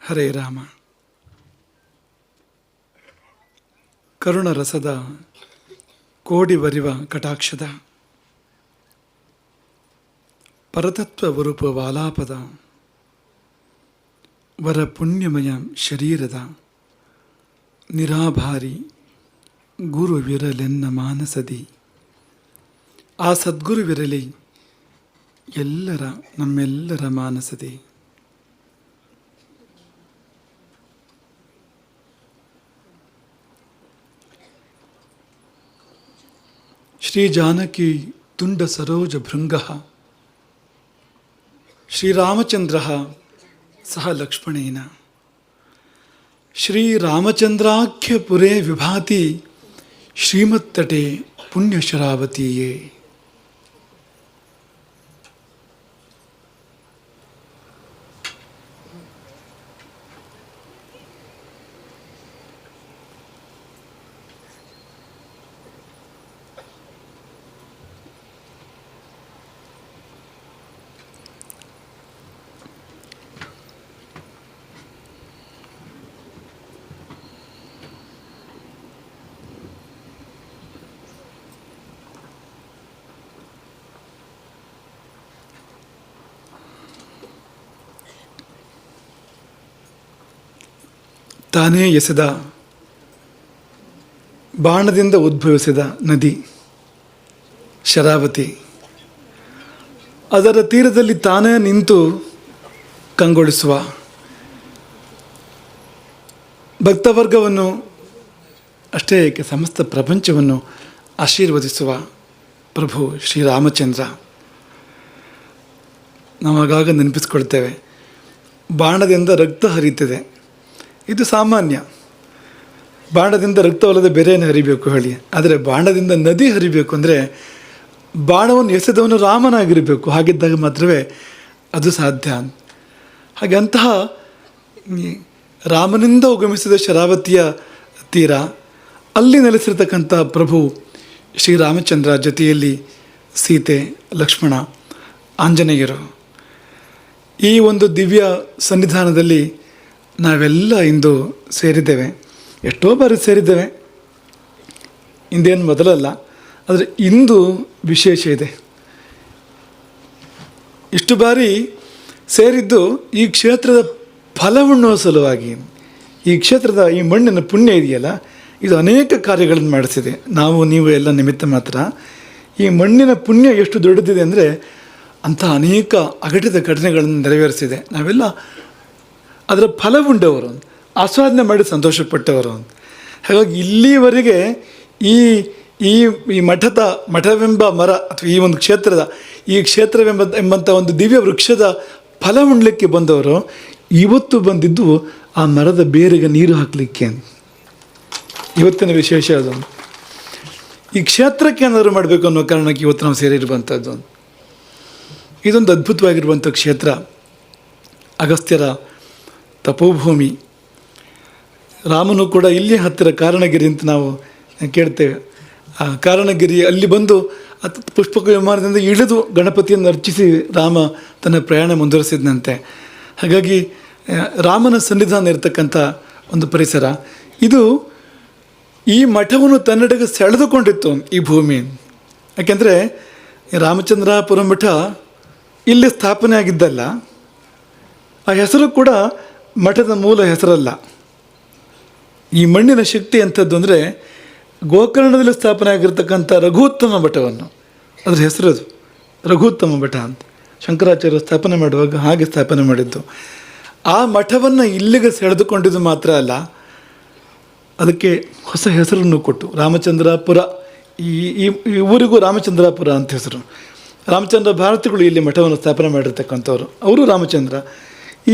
ಹರೇ ರಾಮ. ಕರುಣರಸದ ಕೋಡಿ ವರಿವ ಕಟಾಕ್ಷದ ಪರತತ್ವ ವರೂಪ ವಾಲಾಪದ ವರ ಪುಣ್ಯಮಯ ಶರೀರದ ನಿರಾಭಾರಿ ಗುರುವಿರಲೆನ್ನ ಮಾನಸದಿ. ಆ ಸದ್ಗುರುವಿರಲಿ ನಮ್ಮೆಲ್ಲರ ಮಾನಸದಿ. ಶ್ರೀ ಜಾನಕಿ ತುಂಡ ಸರೋಜ ಭೃಂಗಃ ಶ್ರೀರಾಮಚಂದ್ರಃ ಸಹ ಲಕ್ಷ್ಮಣೇನ ಶ್ರೀರಾಮಚಂದ್ರಾಖ್ಯ ಪುರೇ ವಿಭಾತಿ ಶ್ರೀಮತ್ತಟೆ ಪುಣ್ಯಶರಾವತೀಯೇ. ತಾನೇ ಎಸೆದ ಬಾಣದಿಂದ ಉದ್ಭವಿಸಿದ ನದಿ ಶರಾವತಿ. ಅದರ ತೀರದಲ್ಲಿ ತಾನೇ ನಿಂತು ಕಂಗೊಳಿಸುವ ಭಕ್ತವರ್ಗವನ್ನು ಅಷ್ಟೇ ಏಕೆ ಸಮಸ್ತ ಪ್ರಪಂಚವನ್ನು ಆಶೀರ್ವದಿಸುವ ಪ್ರಭು ಶ್ರೀರಾಮಚಂದ್ರ. ನಾವಾಗಾಗ ನೆನಪಿಸ್ಕೊಳ್ತೇವೆ, ಬಾಣದಿಂದ ರಕ್ತ ಹರಿಯುತ್ತದೆ. ಇದು ಸಾಮಾನ್ಯ. ಬಾಣದಿಂದ ರಕ್ತವಲ್ಲದೆ ಬೇರೆಯನ್ನು ಹರಿಬೇಕು ಹೇಳಿ. ಆದರೆ ಬಾಣದಿಂದ ನದಿ ಹರಿಬೇಕು ಅಂದರೆ ಬಾಣವನ್ನು ಎಸೆದವನು ರಾಮನಾಗಿರಬೇಕು. ಹಾಗಿದ್ದಾಗ ಮಾತ್ರವೇ ಅದು ಸಾಧ್ಯ. ಹಾಗೆ ಅಂತಹ ರಾಮನಿಂದ ಉಗಮಿಸಿದ ಶರಾವತಿಯ ತೀರ, ಅಲ್ಲಿ ನೆಲೆಸಿರ್ತಕ್ಕಂಥ ಪ್ರಭು ಶ್ರೀರಾಮಚಂದ್ರ, ಜೊತೆಯಲ್ಲಿ ಸೀತೆ, ಲಕ್ಷ್ಮಣ, ಆಂಜನೇಯರು. ಈ ಒಂದು ದಿವ್ಯ ಸನ್ನಿಧಾನದಲ್ಲಿ ನಾವೆಲ್ಲ ಇಂದು ಸೇರಿದ್ದೇವೆ. ಎಷ್ಟೋ ಬಾರಿ ಸೇರಿದ್ದೇವೆ, ಇಂದೇನು ಮೊದಲಲ್ಲ. ಆದರೆ ಇಂದು ವಿಶೇಷ ಇದೆ. ಇಷ್ಟು ಬಾರಿ ಸೇರಿದ್ದು ಈ ಕ್ಷೇತ್ರದ ಫಲವುಣ್ಣುವ ಸಲುವಾಗಿ. ಈ ಕ್ಷೇತ್ರದ ಈ ಮಣ್ಣಿನ ಪುಣ್ಯ ಇದೆಯಲ್ಲ, ಇದು ಅನೇಕ ಕಾರ್ಯಗಳನ್ನು ಮಾಡಿಸಿದೆ. ನೀವು ಎಲ್ಲ ನಿಮಿತ್ತ ಮಾತ್ರ. ಈ ಮಣ್ಣಿನ ಪುಣ್ಯ ಎಷ್ಟು ದೊಡ್ಡದಿದೆ ಅಂದರೆ ಅಂಥ ಅನೇಕ ಅಘಟಿತ ಘಟನೆಗಳನ್ನು ನೆರವೇರಿಸಿದೆ. ನಾವೆಲ್ಲ ಅದರ ಫಲವುಂಡವರು, ಆಸ್ವಾದನೆ ಮಾಡಿ ಸಂತೋಷಪಟ್ಟವರು. ಹಾಗಾಗಿ ಇಲ್ಲಿವರೆಗೆ ಈ ಈ ಈ ಮಠವೆಂಬ ಮರ ಅಥವಾ ಈ ಒಂದು ಕ್ಷೇತ್ರವೆಂಬಂಥ ಒಂದು ದಿವ್ಯ ವೃಕ್ಷದ ಫಲ ಉಣ್ಲಿಕ್ಕೆ ಬಂದವರು ಇವತ್ತು ಬಂದಿದ್ದು ಆ ಮರದ ಬೇರಿಗೆ ನೀರು ಹಾಕಲಿಕ್ಕೆ. ಇವತ್ತಿನ ವಿಶೇಷ ಅದು. ಈ ಕ್ಷೇತ್ರಕ್ಕೆ ಏನಾದರೂ ಮಾಡಬೇಕು ಅನ್ನೋ ಕಾರಣಕ್ಕೆ ಇವತ್ತು ನಾವು ಸೇರಿರುವಂಥದ್ದು. ಇದೊಂದು ಅದ್ಭುತವಾಗಿರುವಂಥ ಕ್ಷೇತ್ರ, ಅಗಸ್ತ್ಯರ ತಪೋಭೂಮಿ. ರಾಮನು ಕೂಡ ಇಲ್ಲಿ ಹತ್ತಿರ ಕಾರಣಗಿರಿ ಅಂತ ನಾವು ಕೇಳ್ತೇವೆ. ಆ ಕಾರಣಗಿರಿ ಅಲ್ಲಿ ಬಂದು ಪುಷ್ಪಕ ವಿಮಾನದಿಂದ ಇಳಿದು ಗಣಪತಿಯನ್ನು ಅರ್ಚಿಸಿ ರಾಮ ತನ್ನ ಪ್ರಯಾಣ ಮುಂದುವರಿಸಿದಂತೆ. ಹಾಗಾಗಿ ರಾಮನ ಸನ್ನಿಧಾನ ಇರತಕ್ಕಂಥ ಒಂದು ಪರಿಸರ ಇದು. ಈ ಮಠವನ್ನು ತನ್ನೆಡೆಗೆ ಸೆಳೆದುಕೊಂಡಿತ್ತು ಈ ಭೂಮಿ. ಯಾಕೆಂದರೆ ರಾಮಚಂದ್ರಾಪುರ ಮಠ ಇಲ್ಲಿ ಸ್ಥಾಪನೆ ಆಗಿದ್ದಲ್ಲ. ಆ ಹೆಸರು ಕೂಡ ಮಠದ ಮೂಲ ಹೆಸರಲ್ಲ. ಈ ಮಣ್ಣಿನ ಶಕ್ತಿ ಅಂಥದ್ದು ಅಂದರೆ ಗೋಕರ್ಣದಲ್ಲಿ ಸ್ಥಾಪನೆ ಆಗಿರ್ತಕ್ಕಂಥ ರಘುತ್ತಮ ಮಠವನ್ನು, ಅದರ ಹೆಸರದು ರಘುತ್ತಮ ಮಠ ಅಂತ. ಶಂಕರಾಚಾರ್ಯರು ಸ್ಥಾಪನೆ ಮಾಡುವಾಗ ಹಾಗೆ ಸ್ಥಾಪನೆ ಮಾಡಿದ್ದು. ಆ ಮಠವನ್ನು ಇಲ್ಲಿಗೆ ಸೆಳೆದುಕೊಂಡಿದ್ದು ಮಾತ್ರ ಅಲ್ಲ, ಅದಕ್ಕೆ ಹೊಸ ಹೆಸರನ್ನು ಕೊಟ್ಟು ರಾಮಚಂದ್ರಾಪುರ. ಈ ಊರಿಗೂ ರಾಮಚಂದ್ರಾಪುರ ಅಂತ ಹೆಸರು. ರಾಮಚಂದ್ರ ಭಾರತಿಗಳು ಇಲ್ಲಿ ಮಠವನ್ನು ಸ್ಥಾಪನೆ ಮಾಡಿರ್ತಕ್ಕಂಥವ್ರು, ಅವರು ರಾಮಚಂದ್ರ.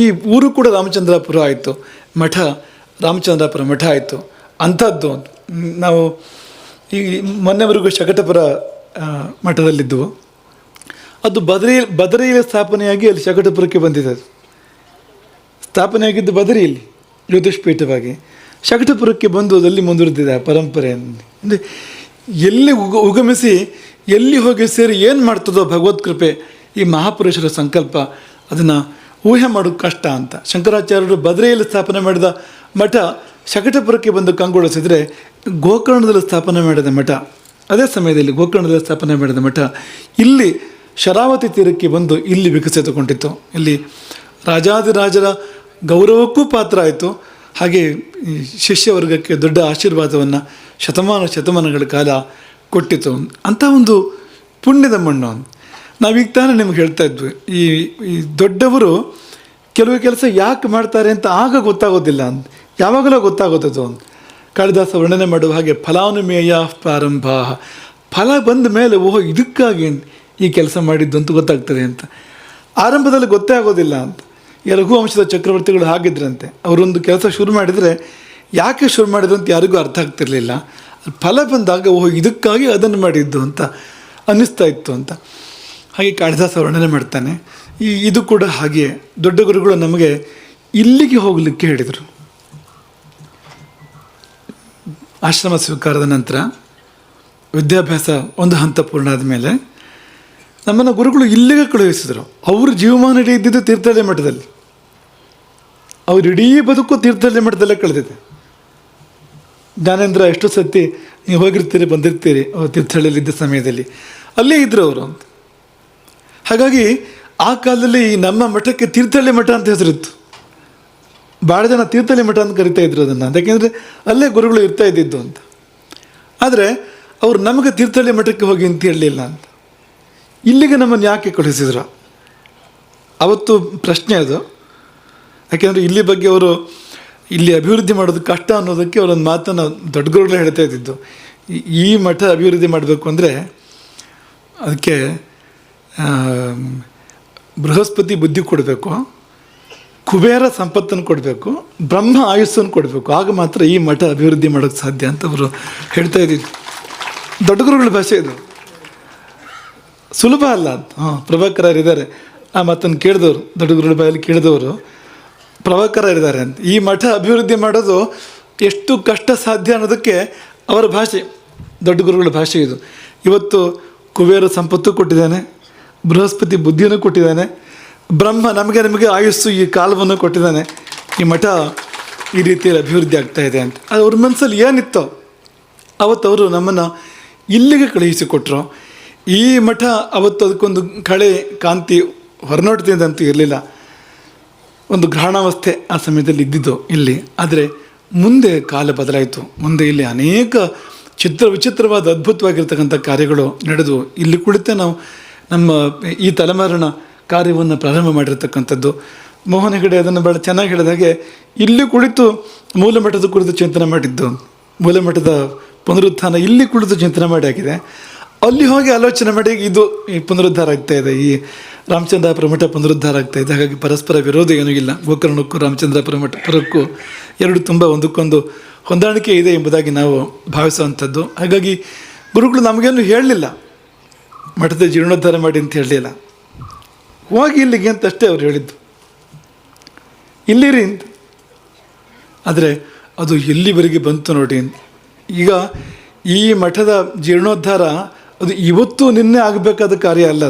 ಈ ಊರು ಕೂಡ ರಾಮಚಂದ್ರಾಪುರ ಆಯಿತು, ಮಠ ರಾಮಚಂದ್ರಾಪುರ ಮಠ ಆಯಿತು. ಅಂಥದ್ದು ನಾವು ಈ ಮೊನ್ನೆವರೆಗೂ ಶಕಟಪುರ ಮಠದಲ್ಲಿದ್ದವು. ಅದು ಬದರಿಯಲ್ಲಿ ಸ್ಥಾಪನೆಯಾಗಿ ಅಲ್ಲಿ ಶಕಟಪುರಕ್ಕೆ ಬಂದಿದೆ. ಅದು ಸ್ಥಾಪನೆಯಾಗಿದ್ದು ಬದರಿಯಲ್ಲಿ ಜ್ಯೋತಿಷ್ಪೀಠವಾಗಿ, ಶಕಟಪುರಕ್ಕೆ ಬಂದು ಅಲ್ಲಿ ಮುಂದುವರೆದಿದೆ ಆ ಪರಂಪರೆ. ಅಂದರೆ ಎಲ್ಲಿ ಉಗಮಿಸಿ ಎಲ್ಲಿ ಹೋಗಿ ಸೇರಿ ಏನು ಮಾಡ್ತದೋ ಭಗವತ್ ಕೃಪೆ, ಈ ಮಹಾಪುರುಷರ ಸಂಕಲ್ಪ ಅದನ್ನು ಊಹೆ ಮಾಡೋದು ಕಷ್ಟ ಅಂತ. ಶಂಕರಾಚಾರ್ಯರು ಬದ್ರೆಯಲ್ಲಿ ಸ್ಥಾಪನೆ ಮಾಡಿದ ಮಠ ಶಕಟಪುರಕ್ಕೆ ಬಂದು ಕಂಗೊಳಿಸಿದರೆ, ಗೋಕರ್ಣದಲ್ಲಿ ಸ್ಥಾಪನೆ ಮಾಡಿದ ಮಠ, ಅದೇ ಸಮಯದಲ್ಲಿ ಗೋಕರ್ಣದಲ್ಲಿ ಸ್ಥಾಪನೆ ಮಾಡಿದ ಮಠ ಇಲ್ಲಿ ಶರಾವತಿ ತೀರಕ್ಕೆ ಬಂದು ಇಲ್ಲಿ ವಿಕಸಿತಗೊಂಡಿತ್ತು. ಇಲ್ಲಿ ರಾಜಾದಿರಾಜರ ಗೌರವಕ್ಕೂ ಪಾತ್ರ ಆಯಿತು. ಹಾಗೆ ಈ ಶಿಷ್ಯವರ್ಗಕ್ಕೆ ದೊಡ್ಡ ಆಶೀರ್ವಾದವನ್ನು ಶತಮಾನಗಳ ಕಾಲ ಕೊಟ್ಟಿತು. ಅಂಥ ಒಂದು ಪುಣ್ಯದ ಮಣ್ಣು. ನಾವೀಗ ತಾನೇ ನಿಮ್ಗೆ ಹೇಳ್ತಾ ಇದ್ವಿ, ಈ ದೊಡ್ಡವರು ಕೆಲವು ಕೆಲಸ ಯಾಕೆ ಮಾಡ್ತಾರೆ ಅಂತ ಆಗ ಗೊತ್ತಾಗೋದಿಲ್ಲ ಅಂತ, ಯಾವಾಗಲೂ ಗೊತ್ತಾಗೋದದು ಅಂತ. ಕಾಳಿದಾಸ ವರ್ಣನೆ ಮಾಡುವ ಹಾಗೆ ಫಲಾನುಮೇಯ ಪ್ರಾರಂಭ, ಫಲ ಬಂದ ಮೇಲೆ ಓಹೋ ಇದಕ್ಕಾಗಿ ಈ ಕೆಲಸ ಮಾಡಿದ್ದು ಅಂತ ಗೊತ್ತಾಗ್ತದೆ ಅಂತ. ಆರಂಭದಲ್ಲಿ ಗೊತ್ತೇ ಆಗೋದಿಲ್ಲ ಅಂತ. ಈ ರಘುವಂಶದ ಚಕ್ರವರ್ತಿಗಳು ಹಾಗಿದ್ರಂತೆ, ಅವರೊಂದು ಕೆಲಸ ಶುರು ಮಾಡಿದರೆ ಯಾಕೆ ಶುರು ಮಾಡಿದ್ರು ಅಂತ ಯಾರಿಗೂ ಅರ್ಥ ಆಗ್ತಿರ್ಲಿಲ್ಲ. ಫಲ ಬಂದಾಗ ಓಹೋ ಇದಕ್ಕಾಗಿ ಅದನ್ನು ಮಾಡಿದ್ದು ಅಂತ ಅನ್ನಿಸ್ತಾ ಇತ್ತು ಅಂತ. ಹಾಗೆ ಕಾಳಿದಾಸ ವರ್ಣನೆ ಮಾಡ್ತಾನೆ. ಇದು ಕೂಡ ಹಾಗೆಯೇ ದೊಡ್ಡ ಗುರುಗಳು ನಮಗೆ ಇಲ್ಲಿಗೆ ಹೋಗಲಿಕ್ಕೆ ಹೇಳಿದರು. ಆಶ್ರಮ ಸ್ವೀಕಾರದ ನಂತರ ವಿದ್ಯಾಭ್ಯಾಸ ಒಂದು ಹಂತ ಪೂರ್ಣ ಆದಮೇಲೆ ನಮ್ಮನ್ನು ಗುರುಗಳು ಇಲ್ಲಿಗೆ ಕಳುಹಿಸಿದರು. ಅವರು ಜೀವಮಾನ ಇಡೀ ಇದ್ದಿದ್ದು ತೀರ್ಥಹಳ್ಳಿ ಮಠದಲ್ಲಿ. ಅವ್ರು ಇಡೀ ಬದುಕು ತೀರ್ಥಹಳ್ಳಿ ಮಠದಲ್ಲೇ ಕಳೆದಿದೆ. ಜ್ಞಾನೇಂದ್ರ ಎಷ್ಟು ಸತಿ ನೀವು ಹೋಗಿರ್ತೀರಿ ಬಂದಿರ್ತೀರಿ ತೀರ್ಥಹಳ್ಳಿಯಲ್ಲಿದ್ದ ಸಮಯದಲ್ಲಿ, ಅಲ್ಲೇ ಇದ್ದರು ಅವರು ಅಂತ. ಹಾಗಾಗಿ ಆ ಕಾಲದಲ್ಲಿ ನಮ್ಮ ಮಠಕ್ಕೆ ತೀರ್ಥಹಳ್ಳಿ ಮಠ ಅಂತ ಹೆಸರಿತ್ತು. ಭಾಳ ಜನ ತೀರ್ಥಹಳ್ಳಿ ಮಠ ಅಂತ ಕರಿತಾ ಇದ್ರು ಅದನ್ನು, ಯಾಕೆಂದರೆ ಅಲ್ಲೇ ಗುರುಗಳು ಇರ್ತಾ ಇದ್ದಿದ್ದು ಅಂತ. ಆದರೆ ಅವರು ನಮಗೆ ತೀರ್ಥಹಳ್ಳಿ ಮಠಕ್ಕೆ ಹೋಗಿ ಅಂತ ಹೇಳಲಿಲ್ಲ ಅಂತ. ಇಲ್ಲಿಗೆ ನಮ್ಮನ್ನು ಯಾಕೆ ಕಳಿಸಿದ್ರು ಅವತ್ತು ಪ್ರಶ್ನೆ ಅದು. ಯಾಕೆಂದರೆ ಇಲ್ಲಿ ಬಗ್ಗೆ ಅವರು ಇಲ್ಲಿ ಅಭಿವೃದ್ಧಿ ಮಾಡೋದು ಕಷ್ಟ ಅನ್ನೋದಕ್ಕೆ ಅವರೊಂದು ಮಾತನ್ನು ದೊಡ್ಡ ಗುರುಗಳೇ ಹೇಳ್ತಾ ಇದ್ದಿದ್ದು. ಈ ಮಠ ಅಭಿವೃದ್ಧಿ ಮಾಡಬೇಕು ಅಂದರೆ ಅದಕ್ಕೆ ಬೃಹಸ್ಪತಿ ಬುದ್ಧಿ ಕೊಡಬೇಕು, ಕುಬೇರ ಸಂಪತ್ತನ್ನು ಕೊಡಬೇಕು, ಬ್ರಹ್ಮ ಆಯುಸ್ಸನ್ನು ಕೊಡಬೇಕು, ಆಗ ಮಾತ್ರ ಈ ಮಠ ಅಭಿವೃದ್ಧಿ ಮಾಡೋಕ್ಕೆ ಸಾಧ್ಯ ಅಂತ ಅವರು ಹೇಳ್ತಾ ಇದ್ದಿದ್ದು. ದೊಡ್ಡ ಗುರುಗಳ ಭಾಷೆ ಇದು, ಸುಲಭ ಅಲ್ಲ ಅಂತ. ಪ್ರಭಾಕರರಿದ್ದಾರೆ, ಆ ಮಾತನ್ನು ಕೇಳಿದವರು, ದೊಡ್ಡ ಗುರುಗಳ ಬಾಯಲ್ಲಿ ಕೇಳಿದವರು ಪ್ರಭಾಕರರಿದ್ದಾರೆ ಅಂತ. ಈ ಮಠ ಅಭಿವೃದ್ಧಿ ಮಾಡೋದು ಎಷ್ಟು ಕಷ್ಟ ಸಾಧ್ಯ ಅನ್ನೋದಕ್ಕೆ ಅವರ ಭಾಷೆ, ದೊಡ್ಡ ಗುರುಗಳ ಭಾಷೆ ಇದು. ಇವತ್ತು ಕುಬೇರ ಸಂಪತ್ತು ಕೊಟ್ಟಿದ್ದಾನೆ, ಬೃಹಸ್ಪತಿ ಬುದ್ಧಿಯನ್ನು ಕೊಟ್ಟಿದ್ದಾನೆ, ಬ್ರಹ್ಮ ನಮಗೆ ಆಯುಸ್ಸು ಈ ಕಾಲವನ್ನು ಕೊಟ್ಟಿದ್ದಾನೆ. ಈ ಮಠ ಈ ರೀತಿಯಲ್ಲಿ ಅಭಿವೃದ್ಧಿ ಆಗ್ತಾ ಇದೆ ಅಂತ. ಅದು ಅವ್ರ ಮನಸ್ಸಲ್ಲಿ ಏನಿತ್ತೋ ಅವತ್ತು ಅವರು ನಮ್ಮನ್ನು ಇಲ್ಲಿಗೆ ಕಳುಹಿಸಿಕೊಟ್ರು. ಈ ಮಠ ಅವತ್ತು ಅದಕ್ಕೊಂದು ಕಳೆ ಕಾಂತಿ ಹೊರನೋಟದಿಂದಂತೂ ಇರಲಿಲ್ಲ. ಒಂದು ಗ್ರಹಣಾವಸ್ಥೆ ಆ ಸಮಯದಲ್ಲಿ ಇದ್ದಿದ್ದು ಇಲ್ಲಿ. ಆದರೆ ಮುಂದೆ ಕಾಲ ಬದಲಾಯಿತು. ಮುಂದೆ ಇಲ್ಲಿ ಅನೇಕ ವಿಚಿತ್ರವಾದ ಅದ್ಭುತವಾಗಿರ್ತಕ್ಕಂಥ ಕಾರ್ಯಗಳು ನಡೆದು ಇಲ್ಲಿ ಕುಳಿತೇ ನಾವು ನಮ್ಮ ಈ ತಲೆಮಾರಿನ ಕಾರ್ಯವನ್ನು ಪ್ರಾರಂಭ ಮಾಡಿರ್ತಕ್ಕಂಥದ್ದು. ಮೋಹನ ಹೆಗಡೆ ಅದನ್ನು ಭಾಳ ಚೆನ್ನಾಗಿ ಹೇಳಿದ ಹಾಗೆ ಇಲ್ಲಿ ಕುಳಿತು ಮೂಲಮಠದ ಕುರಿತು ಚಿಂತನೆ ಮಾಡಿದ್ದು, ಮೂಲಮಠದ ಪುನರುತ್ಥಾನ ಇಲ್ಲಿ ಕುಳಿತು ಚಿಂತನೆ ಮಾಡಿ ಆಗಿದೆ. ಅಲ್ಲಿ ಹೋಗಿ ಆಲೋಚನೆ ಮಾಡಿ ಇದು ಈ ಪುನರುದ್ಧಾರ ಆಗ್ತಾ ಇದೆ, ಈ ರಾಮಚಂದ್ರಾಪುರ ಮಠ ಪುನರುದ್ಧಾರ ಆಗ್ತಾ ಇದೆ. ಹಾಗಾಗಿ ಪರಸ್ಪರ ವಿರೋಧ ಏನೂ ಇಲ್ಲ. ಗೋಕರ್ಣಕ್ಕೂ ರಾಮಚಂದ್ರಾಪುರ ಮಠಕ್ಕೂ ಎರಡು ತುಂಬ ಒಂದಕ್ಕೊಂದು ಹೊಂದಾಣಿಕೆ ಇದೆ ಎಂಬುದಾಗಿ ನಾವು ಭಾವಿಸುವಂಥದ್ದು. ಹಾಗಾಗಿ ಗುರುಗಳು ನಮಗೇನು ಹೇಳಲಿಲ್ಲ, ಮಠದ ಜೀರ್ಣೋದ್ಧಾರ ಮಾಡಿ ಅಂತ ಹೇಳಲಿಲ್ಲ, ಹೋಗಿ ಇಲ್ಲಿಗೆ ಅಂತಷ್ಟೇ ಅವ್ರು ಹೇಳಿದ್ದು, ಇಲ್ಲಿರಿ ಅಂತ. ಆದರೆ ಅದು ಎಲ್ಲಿವರೆಗೆ ಬಂತು ನೋಡಿ. ಈಗ ಈ ಮಠದ ಜೀರ್ಣೋದ್ಧಾರ ಅದು ಇವತ್ತು ನಿನ್ನೆ ಆಗಬೇಕಾದ ಕಾರ್ಯ ಅಲ್ಲ,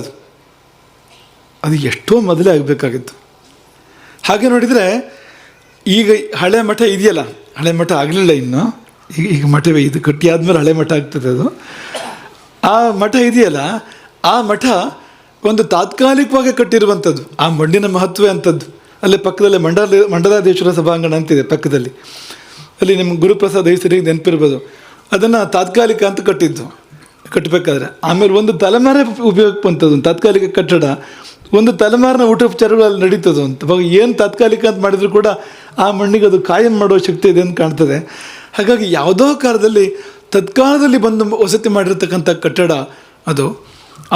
ಅದು ಎಷ್ಟೋ ಮೊದಲೇ ಆಗಬೇಕಾಗಿತ್ತು. ಹಾಗೆ ನೋಡಿದರೆ ಈಗ ಹಳೆ ಮಠ ಇದೆಯಲ್ಲ, ಹಳೆ ಮಠ ಆಗಲಿಲ್ಲ ಇನ್ನು, ಈಗ ಮಠವೇ ಇದು ಕಟ್ಟಿ ಆದಮೇಲೆ ಹಳೆ ಮಠ ಆಗ್ತದೆ. ಅದು ಆ ಮಠ ಇದೆಯಲ್ಲ, ಆ ಮಠ ಒಂದು ತಾತ್ಕಾಲಿಕವಾಗಿ ಕಟ್ಟಿರುವಂಥದ್ದು. ಆ ಮಣ್ಣಿನ ಮಹತ್ವೇ ಅಂಥದ್ದು. ಅಲ್ಲಿ ಪಕ್ಕದಲ್ಲೇ ಮಂಡಲಾದೇಶ್ವರ ಸಭಾಂಗಣ ಅಂತಿದೆ ಪಕ್ಕದಲ್ಲಿ, ಅಲ್ಲಿ ನಿಮ್ಮ ಗುರುಪ್ರಸಾದ್ ಹೆಸರಿಗೆ ನೆನಪಿರ್ಬೋದು. ಅದನ್ನು ತಾತ್ಕಾಲಿಕ ಅಂತ ಕಟ್ಟಬೇಕಾದ್ರೆ ಆಮೇಲೆ ಒಂದು ತಲೆಮಾರೇ ಉಪಯೋಗಕ್ಕೆ ಬಂತದ್ದು. ತಾತ್ಕಾಲಿಕ ಕಟ್ಟಡ ಒಂದು ತಲೆಮಾರಿನ ಊಟೋಪಚಾರಗಳು ಅಲ್ಲಿ ನಡೀತದೆ ಅಂತ. ಏನು ತಾತ್ಕಾಲಿಕ ಅಂತ ಮಾಡಿದ್ರು ಕೂಡ ಆ ಮಣ್ಣಿಗೆ ಅದು ಕಾಯಂ ಮಾಡುವ ಶಕ್ತಿ ಇದೆ ಅಂತ ಕಾಣ್ತದೆ. ಹಾಗಾಗಿ ಯಾವುದೋ ಕಾಲದಲ್ಲಿ ತತ್ಕಾಲದಲ್ಲಿ ಬಂದು ವಸತಿ ಮಾಡಿರ್ತಕ್ಕಂಥ ಕಟ್ಟಡ ಅದು.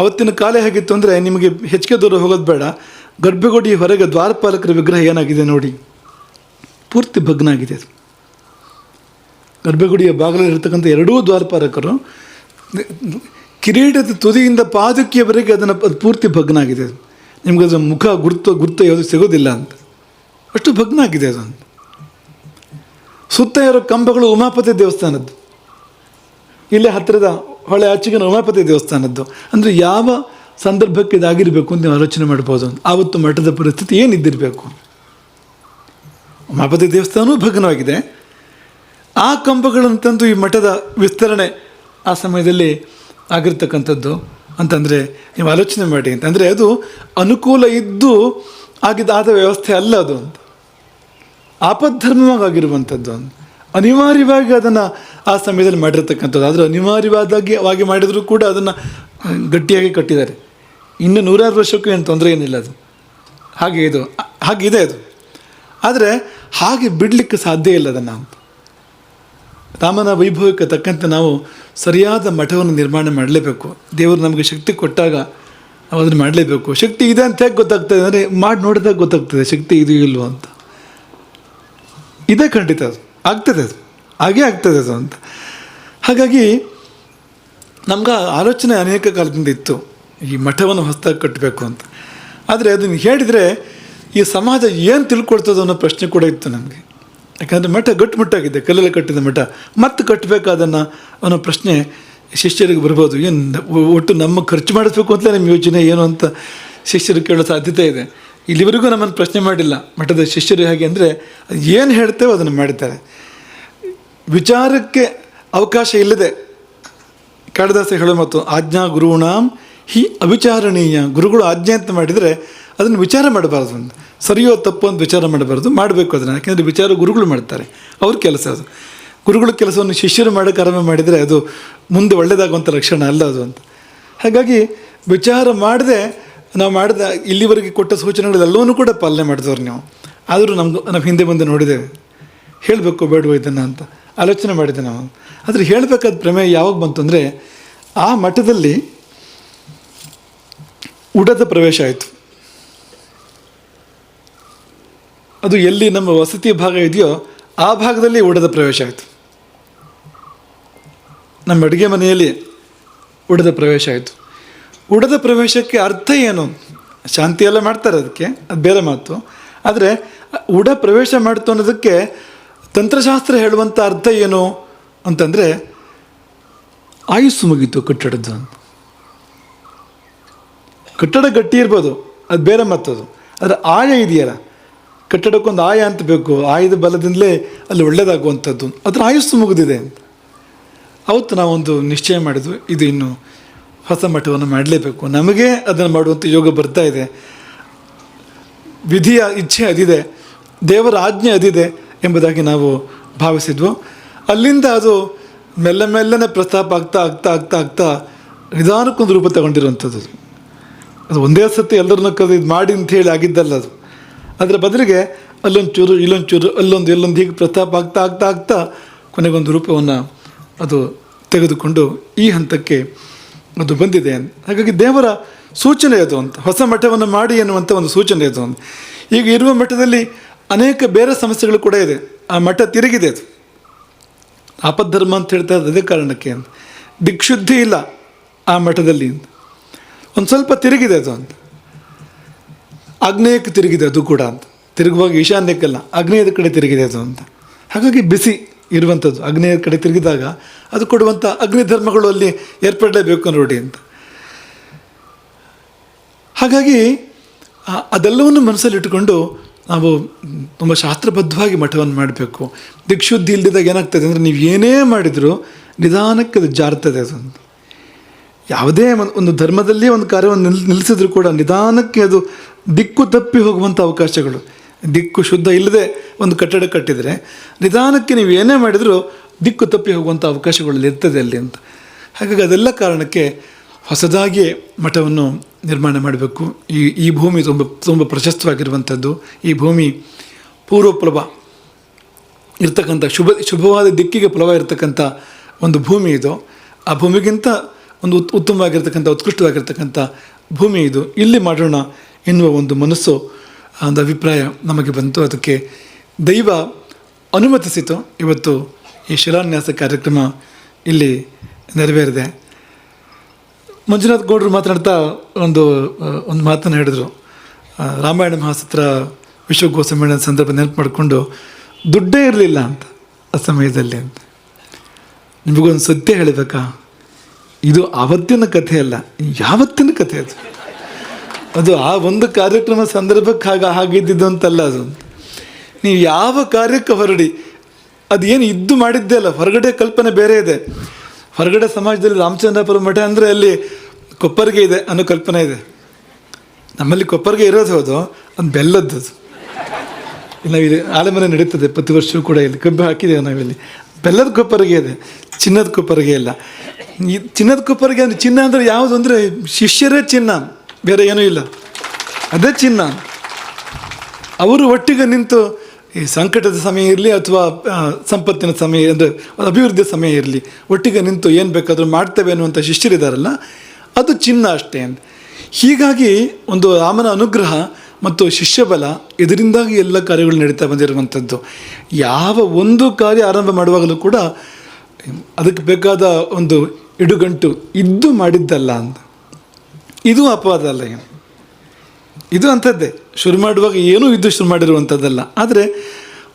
ಅವತ್ತಿನ ಕಾಲ ಹೇಗಿತ್ತು ಅಂದರೆ, ನಿಮಗೆ ಹೆಚ್ಚಿಗೆ ದೂರ ಹೋಗೋದು ಬೇಡ, ಗರ್ಭಗುಡಿ ಹೊರಗೆ ದ್ವಾರಪಾಲಕರ ವಿಗ್ರಹ ಏನಾಗಿದೆ ನೋಡಿ, ಪೂರ್ತಿ ಭಗ್ನ ಆಗಿದೆ ಅದು. ಗರ್ಭಗುಡಿಯ ಬಾಗಿಲಲ್ಲಿರ್ತಕ್ಕಂಥ ಎರಡೂ ದ್ವಾರಪಾಲಕರು ಕಿರೀಟದ ತುದಿಯಿಂದ ಪಾದಕಿಯವರೆಗೆ ಅದು ಪೂರ್ತಿ ಭಗ್ನ ಆಗಿದೆ. ಅದು ನಿಮ್ಗೆ ಅದು ಮುಖ ಗುರ್ತು ಯಾವುದು ಸಿಗೋದಿಲ್ಲ ಅಂತ, ಅಷ್ಟು ಭಗ್ನ ಆಗಿದೆ ಅದು. ಸುತ್ತ ಇರೋ ಕಂಬಗಳು ಉಮಾಪತಿ ದೇವಸ್ಥಾನದ್ದು, ಇಲ್ಲೇ ಹತ್ತಿರದ ಹೊಳೆ ಆಚೆಗಿನ ಉಮಾಪತಿ ದೇವಸ್ಥಾನದ್ದು. ಅಂದರೆ ಯಾವ ಸಂದರ್ಭಕ್ಕೆ ಇದಾಗಿರಬೇಕು ಅಂತ ನೀವು ಆಲೋಚನೆ ಮಾಡ್ಬೋದು. ಆವತ್ತು ಮಠದ ಪರಿಸ್ಥಿತಿ ಏನಿದ್ದಿರಬೇಕು. ಉಮಾಪತಿ ದೇವಸ್ಥಾನವೂ ಭಗ್ನವಾಗಿದೆ. ಆ ಕಂಬಗಳನ್ನು ತಂದು ಈ ಮಠದ ವಿಸ್ತರಣೆ ಆ ಸಮಯದಲ್ಲಿ ಆಗಿರ್ತಕ್ಕಂಥದ್ದು ಅಂತಂದರೆ ನೀವು ಆಲೋಚನೆ ಮಾಡಿ. ಅಂತಂದರೆ ಅದು ಅನುಕೂಲ ಇದ್ದು ಆದ ವ್ಯವಸ್ಥೆ ಅಲ್ಲ ಅದು ಅಂತ. ಆಪದ್ಧರ್ಮವಾಗಿರುವಂಥದ್ದು ಅಂತ ಅನಿವಾರ್ಯವಾಗಿ ಅದನ್ನು ಆ ಸಮಯದಲ್ಲಿ ಮಾಡಿರ್ತಕ್ಕಂಥದ್ದು. ಆದರೆ ಅನಿವಾರ್ಯವಾಗಿ ಮಾಡಿದರೂ ಕೂಡ ಅದನ್ನು ಗಟ್ಟಿಯಾಗಿ ಕಟ್ಟಿದ್ದಾರೆ. ಇನ್ನು 100 ವರ್ಷಕ್ಕೂ ಏನು ತೊಂದರೆ ಏನಿಲ್ಲ. ಅದು ಹಾಗಿದೆ ಅದು. ಆದರೆ ಹಾಗೆ ಬಿಡಲಿಕ್ಕೆ ಸಾಧ್ಯ ಇಲ್ಲ ಅದನ್ನು ಅಂತ. ರಾಮನ ವೈಭವಕ್ಕೆ ತಕ್ಕಂತೆ ನಾವು ಸರಿಯಾದ ಮಠವನ್ನು ನಿರ್ಮಾಣ ಮಾಡಲೇಬೇಕು. ದೇವರು ನಮಗೆ ಶಕ್ತಿ ಕೊಟ್ಟಾಗ ನಾವು ಅದನ್ನು ಮಾಡಲೇಬೇಕು. ಶಕ್ತಿ ಇದೆ ಅಂತ ಹೇಗೆ ಗೊತ್ತಾಗ್ತದೆ ಅಂದರೆ ಮಾಡಿ ನೋಡಿದಾಗ ಗೊತ್ತಾಗ್ತದೆ ಶಕ್ತಿ ಇದು ಇಲ್ವೋ ಅಂತ. ಇದೇ ಖಂಡಿತ ಅದು ಆಗ್ತದೆ, ಅದು ಹಾಗೇ ಆಗ್ತದೆ ಅದು ಅಂತ. ಹಾಗಾಗಿ ನಮ್ಗೆ ಆಲೋಚನೆ ಅನೇಕ ಕಾಲದಿಂದ ಇತ್ತು ಈ ಮಠವನ್ನು ಹೊಸದಾಗಿ ಕಟ್ಟಬೇಕು ಅಂತ. ಆದರೆ ಅದನ್ನು ಹೇಳಿದರೆ ಈ ಸಮಾಜ ಏನು ತಿಳ್ಕೊಳ್ತದೋ ಅನ್ನೋ ಪ್ರಶ್ನೆ ಕೂಡ ಇತ್ತು ನಮಗೆ. ಯಾಕಂದರೆ ಮಠ ಗಟ್ಟುಮುಟ್ಟಾಗಿದೆ, ಕಲ್ಲಲ್ಲಿ ಕಟ್ಟಿದ ಮಠ, ಮತ್ತೆ ಕಟ್ಟಬೇಕಾದನ್ನು ಅನ್ನೋ ಪ್ರಶ್ನೆ ಶಿಷ್ಯರಿಗೆ ಬರ್ಬೋದು. ಏನು ಒಟ್ಟು ನಮ್ಮ ಖರ್ಚು ಮಾಡಿಸ್ಬೇಕು ಅಂತಲೇ ನಮ್ಮ ಯೋಚನೆ ಏನು ಅಂತ ಶಿಷ್ಯರು ಕೇಳೋ ಸಾಧ್ಯತೆ ಇದೆ. ಇಲ್ಲಿವರೆಗೂ ನಮ್ಮನ್ನು ಪ್ರಶ್ನೆ ಮಾಡಿಲ್ಲ ಮಠದ ಶಿಷ್ಯರು. ಹೇಗೆ ಅಂದರೆ ಏನು ಹೇಳ್ತೇವೋ ಅದನ್ನು ಮಾಡ್ತಾರೆ. ವಿಚಾರಕ್ಕೆ ಅವಕಾಶ ಇಲ್ಲದೆ ಕಾಳಿದಾಸ ಹೇಳೋ ಮತ್ತು ಆಜ್ಞಾ ಗುರುಣಾಂ ಹಿ ಅವಿಚಾರಣೀಯ. ಗುರುಗಳು ಆಜ್ಞೆ ಅಂತ ಮಾಡಿದರೆ ಅದನ್ನು ವಿಚಾರ ಮಾಡಬಾರ್ದು ಅಂತ, ಸರಿಯೋ ತಪ್ಪು ಅಂತ ವಿಚಾರ ಮಾಡಬಾರ್ದು, ಮಾಡಬೇಕು ಅದನ್ನು. ಯಾಕೆಂದರೆ ವಿಚಾರ ಗುರುಗಳು ಮಾಡ್ತಾರೆ, ಅವ್ರ ಕೆಲಸ ಅದು. ಗುರುಗಳ ಕೆಲಸವನ್ನು ಶಿಷ್ಯರು ಮಾಡೋಕ್ಕೆ ಆರಂಭ ಮಾಡಿದರೆ ಅದು ಮುಂದೆ ಒಳ್ಳೆಯದಾಗುವಂಥ ಲಕ್ಷಣ ಅಲ್ಲ ಅದು ಅಂತ. ಹಾಗಾಗಿ ವಿಚಾರ ಮಾಡದೆ ನಾವು ಮಾಡಿದ ಇಲ್ಲಿವರೆಗೆ ಕೊಟ್ಟ ಸೂಚನೆಗಳೆಲ್ಲವನ್ನೂ ಕೂಡ ಪಾಲನೆ ಮಾಡಿದವ್ರು ನೀವು. ಆದರೂ ನಾವು ಹಿಂದೆ ಮುಂದೆ ನೋಡಿದ್ದೇವೆ. ಹೇಳಬೇಕು ಬೇಡವೋ ಇದನ್ನು ಅಂತ ಆಲೋಚನೆ ಮಾಡಿದ್ದೆ ನಾವು. ಆದರೆ ಹೇಳಬೇಕಾದ ಪ್ರಮೇಯ ಯಾವಾಗ ಬಂತು ಅಂದರೆ ಆ ಮಠದಲ್ಲಿ ಉಡದ ಪ್ರವೇಶ ಆಯಿತು. ಅದು ಎಲ್ಲಿ ನಮ್ಮ ವಸತಿ ಭಾಗ ಇದೆಯೋ ಆ ಭಾಗದಲ್ಲಿ ಉಡದ ಪ್ರವೇಶ ಆಯಿತು. ನಮ್ಮ ಅಡುಗೆ ಮನೆಯಲ್ಲಿ ಉಡದ ಪ್ರವೇಶ ಆಯಿತು. ಉಡದ ಪ್ರವೇಶಕ್ಕೆ ಅರ್ಥ ಏನು? ಶಾಂತಿ ಎಲ್ಲ ಮಾಡ್ತಾರೆ, ಅದಕ್ಕೆ ಅದು ಬೇರೆ ಮಾತು. ಆದರೆ ಉಡ ಪ್ರವೇಶ ಮಾಡ್ತು ಅನ್ನೋದಕ್ಕೆ ತಂತ್ರಶಾಸ್ತ್ರ ಹೇಳುವಂಥ ಅರ್ಥ ಏನು ಅಂತಂದರೆ ಆಯುಸ್ಸು ಮುಗೀತು ಕಟ್ಟಡದ್ದು ಅಂತ. ಕಟ್ಟಡ ಗಟ್ಟಿ ಇರ್ಬೋದು, ಅದು ಬೇರೆ ಮತ್ತದು. ಆದರೆ ಆಯ ಇದೆಯಲ್ಲ, ಕಟ್ಟಡಕ್ಕೊಂದು ಆಯ ಅಂತ ಬೇಕು, ಆಯದ ಬಲದಿಂದಲೇ ಅಲ್ಲಿ ಒಳ್ಳೆಯದಾಗುವಂಥದ್ದು. ಅದರ ಆಯುಸ್ಸು ಮುಗಿದಿದೆ ಅಂತ. ಅವತ್ತು ನಾವೊಂದು ನಿಶ್ಚಯ ಮಾಡಿದ್ವಿ, ಇದು ಇನ್ನು ಹೊಸ ಮಠವನ್ನು ಮಾಡಲೇಬೇಕು, ನಮಗೆ ಅದನ್ನು ಮಾಡುವಂಥ ಯೋಗ ಬರ್ತಾ ಇದೆ, ವಿಧಿಯ ಇಚ್ಛೆ ಅದಿದೆ, ದೇವರ ಆಜ್ಞೆ ಅದಿದೆ ಎಂಬುದಾಗಿ ನಾವು ಭಾವಿಸಿದ್ವು. ಅಲ್ಲಿಂದ ಅದು ಮೆಲ್ಲನೆ ಪ್ರಸ್ತಾಪ ಆಗ್ತಾ ನಿಧಾನಕ್ಕೊಂದು ರೂಪ ತಗೊಂಡಿರುವಂಥದ್ದು. ಅದು ಒಂದೇ ಸತಿ ಎಲ್ಲರನ್ನ ಇದು ಮಾಡಿ ಅಂತ ಹೇಳಿ ಆಗಿದ್ದಲ್ಲ ಅದು. ಅದರ ಬದಲಿಗೆ ಅಲ್ಲೊಂಚೂರು ಇಲ್ಲೊಂಚೂರು ಎಲ್ಲೊಂದು ಹೀಗೆ ಪ್ರಸ್ತಾಪ ಆಗ್ತಾ ಕೊನೆಗೊಂದು ರೂಪವನ್ನು ಅದು ತೆಗೆದುಕೊಂಡು ಈ ಹಂತಕ್ಕೆ ಅದು ಬಂದಿದೆ ಅಂತ. ಹಾಗಾಗಿ ದೇವರ ಸೂಚನೆ ಅದು ಅಂತ, ಹೊಸ ಮಠವನ್ನು ಮಾಡಿ ಎನ್ನುವಂಥ ಒಂದು ಸೂಚನೆ ಅದು ಅಂತ. ಈಗ ಇರುವ ಮಠದಲ್ಲಿ ಅನೇಕ ಬೇರೆ ಸಮಸ್ಯೆಗಳು ಕೂಡ ಇದೆ. ಆ ಮಠ ತಿರುಗಿದೆ, ಅದು ಆಪದ್ಧರ್ಮ ಅಂತ ಹೇಳ್ತಾ ಇರೋದು ಅದೇ ಕಾರಣಕ್ಕೆ ಅಂತ. ದಿಕ್ಶುದ್ಧಿ ಇಲ್ಲ ಆ ಮಠದಲ್ಲಿ, ಒಂದು ಸ್ವಲ್ಪ ತಿರುಗಿದೆ ಅದು ಅಂತ. ಆಗ್ನೇಯಕ್ಕೆ ತಿರುಗಿದೆ ಅದು ಕೂಡ ಅಂತ. ತಿರುಗುವಾಗ ಈಶಾನ್ಯಕ್ಕೆಲ್ಲ ಆಗ್ನೇಯದ ಕಡೆ ತಿರುಗಿದೆ ಅದು ಅಂತ. ಹಾಗಾಗಿ ಬಿಸಿ ಇರುವಂಥದ್ದು ಆಗ್ನೇಯದ ಕಡೆ ತಿರುಗಿದಾಗ ಅದು ಕೊಡುವಂಥ ಅಗ್ನಿಧರ್ಮಗಳು ಅಲ್ಲಿ ಏರ್ಪಡಲೇಬೇಕು ನೋಡಿ ಅಂತ. ಹಾಗಾಗಿ ಅದೆಲ್ಲವನ್ನು ಮನಸ್ಸಲ್ಲಿ ಇಟ್ಟುಕೊಂಡು ನಾವು ತುಂಬ ಶಾಸ್ತ್ರಬದ್ಧವಾಗಿ ಮಠವನ್ನು ಮಾಡಬೇಕು. ದಿಕ್ಶುದ್ಧಿ ಇಲ್ಲದಿದ್ದಾಗ ಏನಾಗ್ತದೆ ಅಂದರೆ ನೀವು ಏನೇ ಮಾಡಿದರೂ ನಿಧಾನಕ್ಕೆ ಅದು ಜಾರ್ತದೆ ಅದು ಅಂತ. ಯಾವುದೇ ಒಂದು ಧರ್ಮದಲ್ಲಿ ಒಂದು ಕಾರ್ಯವನ್ನು ನಿಲ್ಲಿಸಿದ್ರು ಕೂಡ ನಿಧಾನಕ್ಕೆ ಅದು ದಿಕ್ಕು ತಪ್ಪಿ ಹೋಗುವಂಥ ಅವಕಾಶಗಳು. ದಿಕ್ಕು ಶುದ್ಧ ಇಲ್ಲದೆ ಒಂದು ಕಟ್ಟಡ ಕಟ್ಟಿದರೆ ನಿಧಾನಕ್ಕೆ ನೀವು ಏನೇ ಮಾಡಿದರೂ ದಿಕ್ಕು ತಪ್ಪಿ ಹೋಗುವಂಥ ಅವಕಾಶಗಳು ಇರ್ತದೆ ಅಲ್ಲಿ ಅಂತ. ಹಾಗಾಗಿ ಅದೆಲ್ಲ ಕಾರಣಕ್ಕೆ ಹೊಸದಾಗಿ ಮಠವನ್ನು ನಿರ್ಮಾಣ ಮಾಡಬೇಕು. ಈ ಭೂಮಿ ತುಂಬ ಪ್ರಶಸ್ತವಾಗಿರುವಂಥದ್ದು. ಈ ಭೂಮಿ ಪೂರ್ವ ಪ್ಲವ ಇರ್ತಕ್ಕಂಥ ಶುಭವಾದ ದಿಕ್ಕಿಗೆ ಪ್ಲವ ಇರತಕ್ಕಂಥ ಒಂದು ಭೂಮಿ ಇದು. ಆ ಭೂಮಿಗಿಂತ ಒಂದು ಉತ್ತಮವಾಗಿರ್ತಕ್ಕಂಥ ಉತ್ಕೃಷ್ಟವಾಗಿರ್ತಕ್ಕಂಥ ಭೂಮಿ ಇದು. ಇಲ್ಲಿ ಮಾಡೋಣ ಎನ್ನುವ ಒಂದು ಮನಸ್ಸು, ಒಂದು ಅಭಿಪ್ರಾಯ ನಮಗೆ ಬಂತು. ಅದಕ್ಕೆ ದೈವ ಅನುಮತಿಸಿತು. ಇವತ್ತು ಈ ಶಿಲಾನ್ಯಾಸ ಕಾರ್ಯಕ್ರಮ ಇಲ್ಲಿ ನೆರವೇರಿದೆ. ಮಂಜುನಾಥ್ ಗೌಡರು ಮಾತನಾಡ್ತಾ ಒಂದು ಮಾತನ್ನು ಹೇಳಿದರು. ರಾಮಾಯಣ ಮಹಾಸತ್ರ ವಿಶ್ವಗೋ ಸಮ್ಮೇಳನ ಸಂದರ್ಭ ನೆನಪು ಮಾಡಿಕೊಂಡು ದುಡ್ಡೇ ಇರಲಿಲ್ಲ ಅಂತ ಆ ಸಮಯದಲ್ಲಿ ಅಂತ. ನಿಮಗೊಂದು ಸತ್ಯ ಹೇಳಬೇಕಾ, ಇದು ಆವತ್ತಿನ ಕಥೆ ಅಲ್ಲ, ಯಾವತ್ತಿನ ಕಥೆ ಅದು. ಅದು ಆ ಒಂದು ಕಾರ್ಯಕ್ರಮ ಸಂದರ್ಭಕ್ಕೆ ಹಾಗಿದ್ದಿದ್ದು ಅಂತಲ್ಲ. ಅದು ನೀವು ಯಾವ ಕಾರ್ಯಕ್ಕೆ ಹೊರಡಿ, ಅದೇನು ಇದ್ದು ಮಾಡಿದ್ದೇ ಅಲ್ಲ, ಹೊರಗಡೆ ಕಲ್ಪನೆ ಬೇರೆ ಇದೆ. ಹೊರಗಡೆ ಸಮಾಜದಲ್ಲಿ ರಾಮಚಂದ್ರಾಪುರ ಮಠ ಅಂದರೆ ಅಲ್ಲಿ ಕೊಪ್ಪರಿಗೆ ಇದೆ ಅನ್ನೋ ಕಲ್ಪನೆ ಇದೆ. ನಮ್ಮಲ್ಲಿ ಕೊಪ್ಪರಿಗೆ ಇರೋದು ಹೌದು, ಒಂದು ಬೆಲ್ಲದ್ದು. ನಾವಿಲ್ಲಿ ಆಲೆಮನೆ ನಡೀತದೆ ಪ್ರತಿ ವರ್ಷವೂ ಕೂಡ, ಇಲ್ಲಿ ಕಬ್ಬು ಹಾಕಿದ್ದೇವೆ ನಾವಿಲ್ಲಿ. ಬೆಲ್ಲದ ಕೊಪ್ಪರಿಗೆ ಇದೆ, ಚಿನ್ನದ ಕೊಪ್ಪರಿಗೆ ಇಲ್ಲ. ಈ ಚಿನ್ನದ ಕೊಪ್ಪರಿಗೆ ಅಂದರೆ ಚಿನ್ನ ಅಂದರೆ ಯಾವುದು ಅಂದರೆ ಶಿಷ್ಯರೇ ಚಿನ್ನ, ಬೇರೆ ಏನೂ ಇಲ್ಲ, ಅದೇ ಚಿನ್ನ. ಅವರು ಒಟ್ಟಿಗೆ ನಿಂತು ಈ ಸಂಕಟದ ಸಮಯ ಇರಲಿ ಅಥವಾ ಸಂಪತ್ತಿನ ಸಮಯ ಅಂದರೆ ಅಭಿವೃದ್ಧಿಯ ಸಮಯ ಇರಲಿ, ಒಟ್ಟಿಗೆ ನಿಂತು ಏನು ಬೇಕಾದರೂ ಮಾಡ್ತೇವೆ ಅನ್ನುವಂಥ ಶಿಷ್ಯರಿದ್ದಾರಲ್ಲ, ಅದು ಚಿನ್ನ ಅಷ್ಟೇ ಅಂತ. ಹೀಗಾಗಿ ಒಂದು ರಾಮನ ಅನುಗ್ರಹ ಮತ್ತು ಶಿಷ್ಯಬಲ, ಇದರಿಂದಾಗಿ ಎಲ್ಲ ಕಾರ್ಯಗಳು ನಡೀತಾ ಬಂದಿರುವಂಥದ್ದು. ಯಾವ ಒಂದು ಕಾರ್ಯ ಆರಂಭ ಮಾಡುವಾಗಲೂ ಕೂಡ ಅದಕ್ಕೆ ಬೇಕಾದ ಒಂದು ಇಡುಗಂಟು ಇದ್ದು ಮಾಡಿದ್ದಲ್ಲ ಅಂತ. ಇದು ಅಪವಾದ ಅಲ್ಲ, ಏನು ಇದು ಅಂಥದ್ದೇ. ಶುರು ಮಾಡುವಾಗ ಏನೂ ಇದ್ದು ಶುರು ಮಾಡಿರುವಂಥದ್ದಲ್ಲ. ಆದರೆ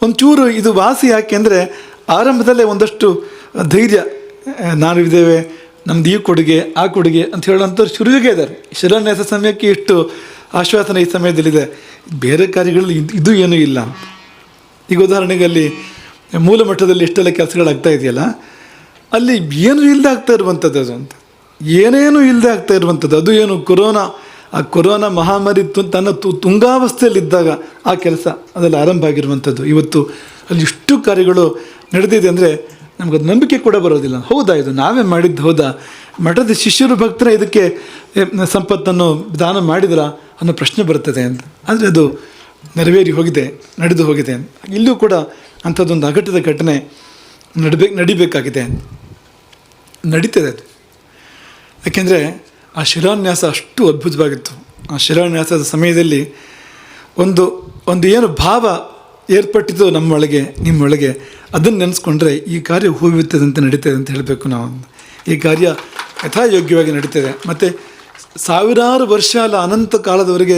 ಒಂಚೂರು ಇದು ವಾಸಿ ಯಾಕೆ ಅಂದರೆ ಆರಂಭದಲ್ಲೇ ಒಂದಷ್ಟು ಧೈರ್ಯ, ನಾವಿದ್ದೇವೆ, ನಮ್ದು ಈ ಕೊಡುಗೆ ಆ ಕೊಡುಗೆ ಅಂತ ಹೇಳೋಂಥವ್ರು ಶುರುವಿಗೆ ಇದ್ದಾರೆ. ಶಿಲಾನ್ಯಾಸ ಸಮಯಕ್ಕೆ ಇಷ್ಟು ಆಶ್ವಾಸನೆ ಈ ಸಮಯದಲ್ಲಿದೆ, ಬೇರೆ ಕಾರ್ಯಗಳಲ್ಲಿ ಇದು ಏನೂ ಇಲ್ಲ. ಈಗ ಉದಾಹರಣೆಗೆ ಅಲ್ಲಿ ಮೂಲ ಮಟ್ಟದಲ್ಲಿ ಎಷ್ಟೆಲ್ಲ ಕೆಲಸಗಳಾಗ್ತಾ ಇದೆಯಲ್ಲ, ಅಲ್ಲಿ ಏನೂ ಇಲ್ಲದೆ ಆಗ್ತಾ ಇರುವಂಥದ್ದು ಅದು ಅಂತ, ಏನೇನೂ ಇಲ್ಲದೆ ಆಗ್ತಾ ಇರುವಂಥದ್ದು. ಅದು ಏನು ಆ ಕೊರೋನಾ ಮಹಾಮಾರಿ ತನ್ನ ತುಂಗಾವಸ್ಥೆಯಲ್ಲಿದ್ದಾಗ ಆ ಕೆಲಸ ಅದೆಲ್ಲ ಆರಂಭ ಆಗಿರುವಂಥದ್ದು. ಇವತ್ತು ಅಲ್ಲಿ ಇಷ್ಟು ಕಾರ್ಯಗಳು ನಡೆದಿದೆ ಅಂದರೆ ನಮಗದು ನಂಬಿಕೆ ಕೂಡ ಬರೋದಿಲ್ಲ. ಹೌದಾ, ಇದು ನಾವೇ ಮಾಡಿದ್ದು ಹೌದಾ, ಮಠದ ಶಿಷ್ಯರು ಭಕ್ತರ ಇದಕ್ಕೆ ಸಂಪತ್ತನ್ನು ದಾನ ಮಾಡಿದ್ರ ಅನ್ನೋ ಪ್ರಶ್ನೆ ಬರ್ತದೆ ಅಂತ. ಆದರೆ ಅದು ನೆರವೇರಿ ಹೋಗಿದೆ, ನಡೆದು ಹೋಗಿದೆ. ಇಲ್ಲೂ ಕೂಡ ಅಂಥದ್ದೊಂದು ಅಘಟಿತ ಘಟನೆ ನಡಿಬೇಕಾಗಿದೆ, ನಡೀತದೆ ಅದು. ಯಾಕೆಂದರೆ ಆ ಶಿಲಾನ್ಯಾಸ ಅಷ್ಟು ಅದ್ಭುತವಾಗಿತ್ತು. ಆ ಶಿಲಾನ್ಯಾಸದ ಸಮಯದಲ್ಲಿ ಒಂದು ಏನು ಭಾವ ಏರ್ಪಟ್ಟಿದ್ದು ನಮ್ಮೊಳಗೆ, ನಿಮ್ಮೊಳಗೆ, ಅದನ್ನು ನೆನೆಸ್ಕೊಂಡ್ರೆ ಈ ಕಾರ್ಯ ಹೂವಿತ್ತದಂತೆ ನಡೀತದೆ ಅಂತ ಹೇಳಬೇಕು ನಾವು. ಈ ಕಾರ್ಯ ಯಥಾಯೋಗ್ಯವಾಗಿ ನಡೀತದೆ. ಮತ್ತು ಸಾವಿರಾರು ವರ್ಷ ಅಲ್ಲ, ಅನಂತ ಕಾಲದವರೆಗೆ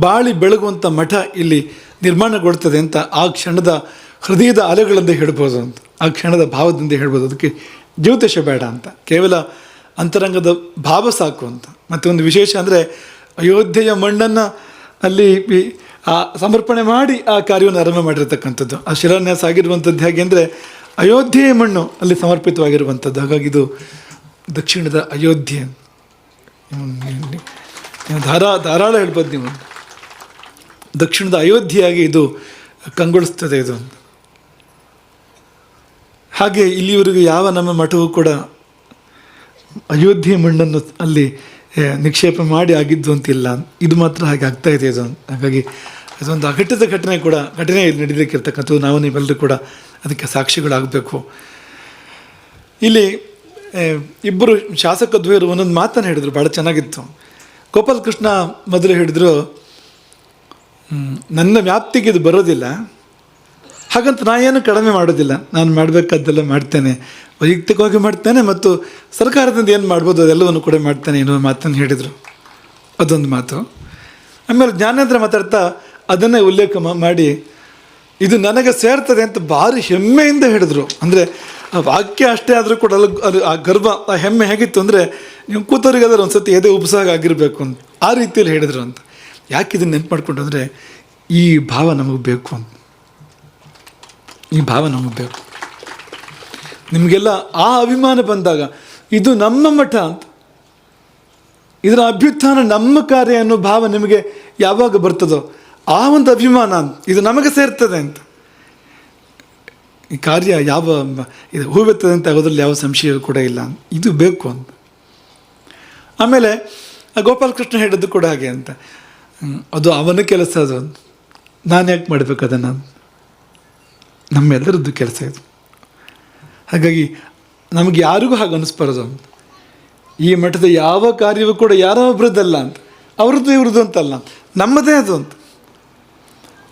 ಬಾಳಿ ಬೆಳಗುವಂಥ ಮಠ ಇಲ್ಲಿ ನಿರ್ಮಾಣಗೊಳ್ತದೆ ಅಂತ ಆ ಕ್ಷಣದ ಹೃದಯದ ಅಲೆಗಳಿಂದ ಹೇಳ್ಬೋದು ಅಂತ, ಆ ಕ್ಷಣದ ಭಾವದಿಂದ ಹೇಳ್ಬೋದು. ಅದಕ್ಕೆ ಜ್ಯೋತಿಷ ಬೇಡ ಅಂತ, ಕೇವಲ ಅಂತರಂಗದ ಭಾವ ಸಾಕು ಅಂತ. ಮತ್ತು ಒಂದು ವಿಶೇಷ ಅಂದರೆ ಅಯೋಧ್ಯೆಯ ಮಣ್ಣನ್ನು ಅಲ್ಲಿ ಸಮರ್ಪಣೆ ಮಾಡಿ ಆ ಕಾರ್ಯವನ್ನು ಆರಂಭ ಮಾಡಿರ್ತಕ್ಕಂಥದ್ದು. ಆ ಶಿಲಾನ್ಯಾಸ ಆಗಿರುವಂಥದ್ದು ಹೇಗೆ ಅಂದರೆ ಅಯೋಧ್ಯೆಯ ಮಣ್ಣು ಅಲ್ಲಿ ಸಮರ್ಪಿತವಾಗಿರುವಂಥದ್ದು. ಹಾಗಾಗಿ ಇದು ದಕ್ಷಿಣದ ಅಯೋಧ್ಯೆ, ಧಾರಾಳ ಹೇಳ್ಬೋದು ನೀವು, ದಕ್ಷಿಣದ ಅಯೋಧ್ಯೆಯಾಗಿ ಇದು ಕಂಗೊಳಿಸ್ತದೆ ಇದು. ಹಾಗೆ ಇಲ್ಲಿವರೆಗೂ ಯಾವ ನಮ್ಮ ಮಠವೂ ಕೂಡ ಅಯೋಧ್ಯೆ ಮಣ್ಣನ್ನು ಅಲ್ಲಿ ನಿಕ್ಷೇಪ ಮಾಡಿ ಆಗಿದ್ದು ಅಂತಿಲ್ಲ. ಇದು ಮಾತ್ರ ಹಾಗೆ ಆಗ್ತಾ ಇದೆ ಇದು. ಹಾಗಾಗಿ ಅದೊಂದು ಅಘಟಿತ ಘಟನೆ ಇಲ್ಲಿ ನಡೀಲಿಕ್ಕಿರ್ತಕ್ಕಂಥದ್ದು. ನಾವು ನೀವೆಲ್ಲರೂ ಕೂಡ ಅದಕ್ಕೆ ಸಾಕ್ಷಿಗಳಾಗಬೇಕು. ಇಲ್ಲಿ ಇಬ್ಬರು ಶಾಸಕ ದ್ವಯರು ಒಂದೊಂದು ಮಾತನ್ನು ಹೇಳಿದರು, ಭಾಳ ಚೆನ್ನಾಗಿತ್ತು. ಗೋಪಾಲ ಕೃಷ್ಣ ಮೊದಲು ಹೇಳಿದರು, ನನ್ನ ವ್ಯಾಪ್ತಿಗೆ ಇದು ಬರೋದಿಲ್ಲ, ಹಾಗಂತ ನಾನೇನು ಕಡಿಮೆ ಮಾಡೋದಿಲ್ಲ, ನಾನು ಮಾಡಬೇಕಾದ್ದೆಲ್ಲ ಮಾಡ್ತೇನೆ, ವೈಯಕ್ತಿಕವಾಗಿ ಮಾಡ್ತೇನೆ, ಮತ್ತು ಸರ್ಕಾರದಿಂದ ಏನು ಮಾಡ್ಬೋದು ಅದೆಲ್ಲವನ್ನು ಕೂಡ ಮಾಡ್ತೇನೆ ಎನ್ನುವ ಮಾತನ್ನು ಹೇಳಿದರು. ಅದೊಂದು ಮಾತು. ಆಮೇಲೆ ಜ್ಞಾನೇಂದ್ರ ಮಾತಾಡ್ತಾ ಅದನ್ನೇ ಉಲ್ಲೇಖ ಮಾಡಿ ಇದು ನನಗೆ ಸೇರ್ತದೆ ಅಂತ ಭಾರಿ ಹೆಮ್ಮೆಯಿಂದ ಹೇಳಿದರು. ಅಂದರೆ ಆ ವಾಕ್ಯ ಅಷ್ಟೇ ಆದರೂ ಕೂಡ ಅದು ಆ ಗರ್ವ, ಆ ಹೆಮ್ಮೆ ಹೇಗಿತ್ತು ಅಂದರೆ ನೀವು ಕೂತವ್ರಿಗೆ ಅದರ ಒಂದು ಸತಿ ಎದೆ ಉಪಸಾಗ ಆಗಿರಬೇಕು ಅಂತ ಆ ರೀತಿಯಲ್ಲಿ ಹೇಳಿದರು ಅಂತ. ಯಾಕೆ ಇದನ್ನು ನೆನ್ಪು ಮಾಡಿಕೊಂಡು ಅಂದರೆ ಈ ಭಾವ ನಮಗೆ ಬೇಕು ಅಂತ, ಈ ಭಾವ ನಮಗೆ ಬೇಕು. ನಿಮಗೆಲ್ಲ ಆ ಅಭಿಮಾನ ಬಂದಾಗ ಇದು ನಮ್ಮ ಮಠ ಅಂತ, ಇದರ ಅಭ್ಯುತ್ಥಾನ ನಮ್ಮ ಕಾರ್ಯ ಅನ್ನೋ ಭಾವ ನಿಮಗೆ ಯಾವಾಗ ಬರ್ತದೋ ಆ ಒಂದು ಅಭಿಮಾನ ಅಂತ, ಇದು ನಮಗೆ ಸೇರ್ತದೆ ಅಂತ, ಈ ಕಾರ್ಯ ಇದು ಹೂವೆತ್ತದೆ ಅಂತ ಆಗೋದ್ರಲ್ಲಿ ಯಾವ ಸಂಶಯ ಕೂಡ ಇಲ್ಲ, ಇದು ಬೇಕು ಅಂತ. ಆಮೇಲೆ ಗೋಪಾಲಕೃಷ್ಣ ಹೇಳಿದ್ದು ಕೂಡ ಹಾಗೆ ಅಂತ, ಅದು ಅವನ ಕೆಲಸ, ಅದು ನಾನು ಯಾಕೆ ಮಾಡಬೇಕು ಅದನ್ನು, ನಮ್ಮೆಲ್ಲರದ್ದು ಕೆಲಸ ಇದು. ಹಾಗಾಗಿ ನಮಗೆ ಯಾರಿಗೂ ಹಾಗೆ ಅನಿಸ್ಬಾರ್ದು. ಈ ಮಠದ ಯಾವ ಕಾರ್ಯವೂ ಕೂಡ ಯಾರೋ ಒಬ್ರದ್ದಲ್ಲ ಅಂತ, ಅವ್ರದ್ದು ಇವ್ರದ್ದು ಅಂತಲ್ಲ, ನಮ್ಮದೇ ಅದು ಅಂತ.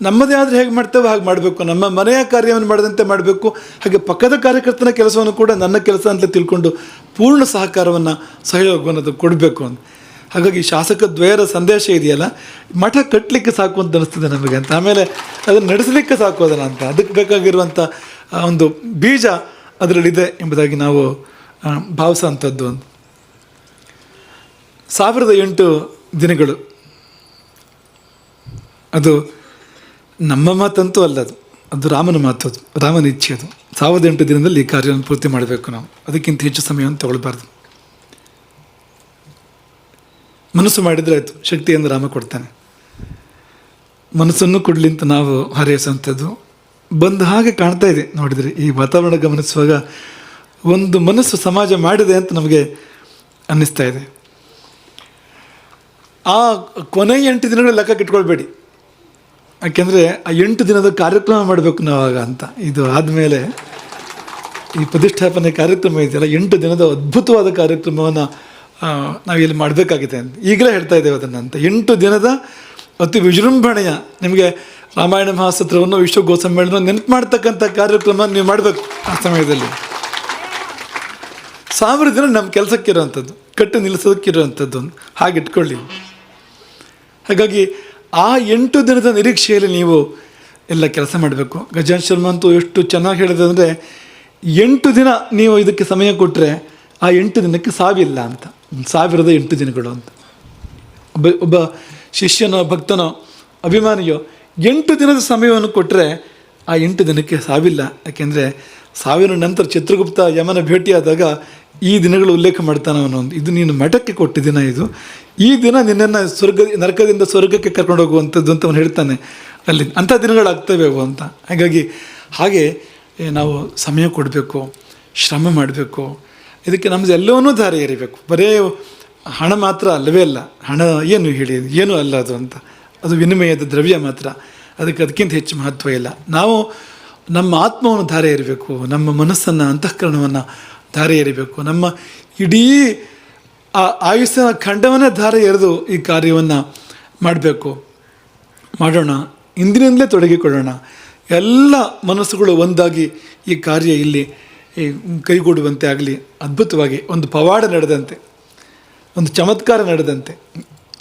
ನಮ್ಮದೇ ಆದರೆ ಹೇಗೆ ಮಾಡ್ತೇವೆ ಹಾಗೆ ಮಾಡಬೇಕು, ನಮ್ಮ ಮನೆಯ ಕಾರ್ಯವನ್ನು ಮಾಡದಂತೆ ಮಾಡಬೇಕು. ಹಾಗೆ ಪಕ್ಕದ ಕಾರ್ಯಕರ್ತನ ಕೆಲಸವನ್ನು ಕೂಡ ನನ್ನ ಕೆಲಸ ಅಂತ ತಿಳ್ಕೊಂಡು ಪೂರ್ಣ ಸಹಕಾರವನ್ನು, ಸಹಯೋಗವನ್ನು ಅದು ಕೊಡಬೇಕು ಅಂತ. ಹಾಗಾಗಿ ಶಾಸಕ ದ್ವಯರ ಸಂದೇಶ ಇದೆಯಲ್ಲ, ಮಠ ಕಟ್ಟಲಿಕ್ಕೆ ಸಾಕು ಅಂತ ಅನಿಸ್ತದೆ ನಮಗೆ ಅಂತ, ಆಮೇಲೆ ಅದನ್ನು ನಡೆಸಲಿಕ್ಕೆ ಸಾಕು ಅದನ್ನು ಅಂತ, ಅದಕ್ಕೆ ಬೇಕಾಗಿರುವಂಥ ಒಂದು ಬೀಜ ಅದರಲ್ಲಿದೆ ಎಂಬುದಾಗಿ ನಾವು ಭಾವಿಸೋವಂಥದ್ದು ಅಂತ. 1008 ದಿನಗಳು. ಅದು ನಮ್ಮ ಮಾತಂತೂ ಅಲ್ಲ, ಅದು ರಾಮನ ಮಾತು, ಅದು ರಾಮನ ಇಚ್ಛೆ. ಅದು 1008 ದಿನದಲ್ಲಿ ಈ ಕಾರ್ಯವನ್ನು ಪೂರ್ತಿ ಮಾಡಬೇಕು. ನಾವು ಅದಕ್ಕಿಂತ ಹೆಚ್ಚು ಸಮಯವನ್ನು ತಗೊಳ್ಬಾರ್ದು. ಮನಸ್ಸು ಮಾಡಿದರೆ ಆಯಿತು, ಶಕ್ತಿಯನ್ನು ರಾಮ ಕೊಡ್ತಾನೆ. ಮನಸ್ಸನ್ನು ಕೊಡಲಿ ಅಂತ ನಾವು ಹಾರೈಸುವಂಥದ್ದು ಬಂದ ಹಾಗೆ ಕಾಣ್ತಾ ಇದೆ. ನೋಡಿದರೆ ಈ ವಾತಾವರಣ ಗಮನಿಸುವಾಗ ಒಂದು ಮನಸ್ಸು ಸಮಾಜ ಮಾಡಿದೆ ಅಂತ ನಮಗೆ ಅನ್ನಿಸ್ತಾ ಇದೆ. ಆ ಕೊನೆಯ 8 ದಿನಗಳ ಲೆಕ್ಕಕ್ಕೆ ಇಟ್ಕೊಳ್ಬೇಡಿ, ಯಾಕೆಂದರೆ ಆ 8 ದಿನದ ಕಾರ್ಯಕ್ರಮ ಮಾಡಬೇಕು ನಾವಾಗ ಅಂತ. ಇದು ಆದಮೇಲೆ ಈ ಪ್ರತಿಷ್ಠಾಪನೆ ಕಾರ್ಯಕ್ರಮ ಇದೆಯಲ್ಲ, 8 ದಿನದ ಅದ್ಭುತವಾದ ಕಾರ್ಯಕ್ರಮವನ್ನು ನಾವು ಇಲ್ಲಿ ಮಾಡಬೇಕಾಗಿದೆ ಅಂತ ಈಗಲೇ ಹೇಳ್ತಾ ಇದ್ದೇವೆ ಅದನ್ನು ಅಂತ. 8 ದಿನದ ಅತಿ ವಿಜೃಂಭಣೆಯ, ನಿಮಗೆ ರಾಮಾಯಣ ಮಹಾಸತ್ರವನ್ನು ವಿಶ್ವ ಗೋ ಸಮ್ಮೇಳನ ನೆನಪು ಮಾಡ್ತಕ್ಕಂಥ ಕಾರ್ಯಕ್ರಮ ನೀವು ಮಾಡಬೇಕು. ಆ ಸಮಯದಲ್ಲಿ 1000 ದಿನ ನಮ್ಮ ಕೆಲಸಕ್ಕಿರೋವಂಥದ್ದು, ಕಟ್ಟು ನಿಲ್ಲಿಸೋದಕ್ಕಿರೋವಂಥದ್ದು ಹಾಗೆ ಇಟ್ಕೊಳ್ಳಿ. ಹಾಗಾಗಿ ಆ 8 ದಿನದ ನಿರೀಕ್ಷೆಯಲ್ಲಿ ನೀವು ಎಲ್ಲ ಕೆಲಸ ಮಾಡಬೇಕು. ಗಜಾನ್ ಶರ್ಮಾ ಅಂತೂ ಎಷ್ಟು ಚೆನ್ನಾಗಿ ಹೇಳಿದೆ ಅಂದರೆ, 8 ದಿನ ನೀವು ಇದಕ್ಕೆ ಸಮಯ ಕೊಟ್ಟರೆ ಆ 8 ದಿನಕ್ಕೆ ಸಾವಿಲ್ಲ ಅಂತ. 1008 ದಿನಗಳು ಅಂತ. ಒಬ್ಬ ಶಿಷ್ಯನೋ ಭಕ್ತನೋ ಅಭಿಮಾನಿಯೋ 8 ದಿನದ ಸಮಯವನ್ನು ಕೊಟ್ಟರೆ ಆ 8 ದಿನಕ್ಕೆ ಸಾವಿಲ್ಲ. ಯಾಕೆಂದರೆ ಸಾವಿನ ನಂತರ ಚಿತ್ರಗುಪ್ತ ಯಮನ ಭೇಟಿಯಾದಾಗ ಈ ದಿನಗಳು ಉಲ್ಲೇಖ ಮಾಡ್ತಾನೆ ಅವನು. ಇದು ನೀನು ಮಠಕ್ಕೆ ಕೊಟ್ಟ ದಿನ, ಇದು ಈ ದಿನ ನಿನ್ನನ್ನು ನರಕದಿಂದ ಸ್ವರ್ಗಕ್ಕೆ ಕರ್ಕೊಂಡು ಹೋಗುವಂಥದ್ದು ಅಂತ ಅವನು ಹೇಳ್ತಾನೆ. ಅಲ್ಲಿ ಅಂಥ ದಿನಗಳಾಗ್ತವೆ ಅವು ಅಂತ. ಹಾಗೆ ನಾವು ಸಮಯ ಕೊಡಬೇಕು, ಶ್ರಮ ಮಾಡಬೇಕು. ಇದಕ್ಕೆ ನಮ್ಮದು ಎಲ್ಲವನ್ನೂ ದಾರಿ ಎರಿಬೇಕು. ಬರೇ ಹಣ ಮಾತ್ರ ಅಲ್ಲವೇ ಅಲ್ಲ. ಹಣ ಏನು ಹೇಳಿ, ಏನೂ ಅಲ್ಲ ಅದು ಅಂತ. ಅದು ವಿನಿಮಯದ ದ್ರವ್ಯ ಮಾತ್ರ. ಅದಕ್ಕಿಂತ ಹೆಚ್ಚು ಮಹತ್ವ ಇಲ್ಲ. ನಾವು ನಮ್ಮ ಆತ್ಮವನ್ನು ಧಾರೆ ಎರಿಬೇಕು, ನಮ್ಮ ಮನಸ್ಸನ್ನು, ಅಂತಃಕರಣವನ್ನು ಧಾರೆ ಎರಿಬೇಕು. ನಮ್ಮ ಇಡೀ ಆಯುಷ್ಯನ ಖಂಡವನ್ನೇ ಧಾರೆ ಎರೆದು ಈ ಕಾರ್ಯವನ್ನು ಮಾಡಬೇಕು. ಮಾಡೋಣ, ಇಂದಿನಿಂದಲೇ ತೊಡಗಿಕೊಳ್ಳೋಣ. ಎಲ್ಲ ಮನಸ್ಸುಗಳು ಒಂದಾಗಿ ಈ ಕಾರ್ಯ ಇಲ್ಲಿ ಕೈಗೂಡುವಂತೆ ಆಗಲಿ. ಅದ್ಭುತವಾಗಿ ಒಂದು ಪವಾಡ ನಡೆದಂತೆ, ಒಂದು ಚಮತ್ಕಾರ ನಡೆದಂತೆ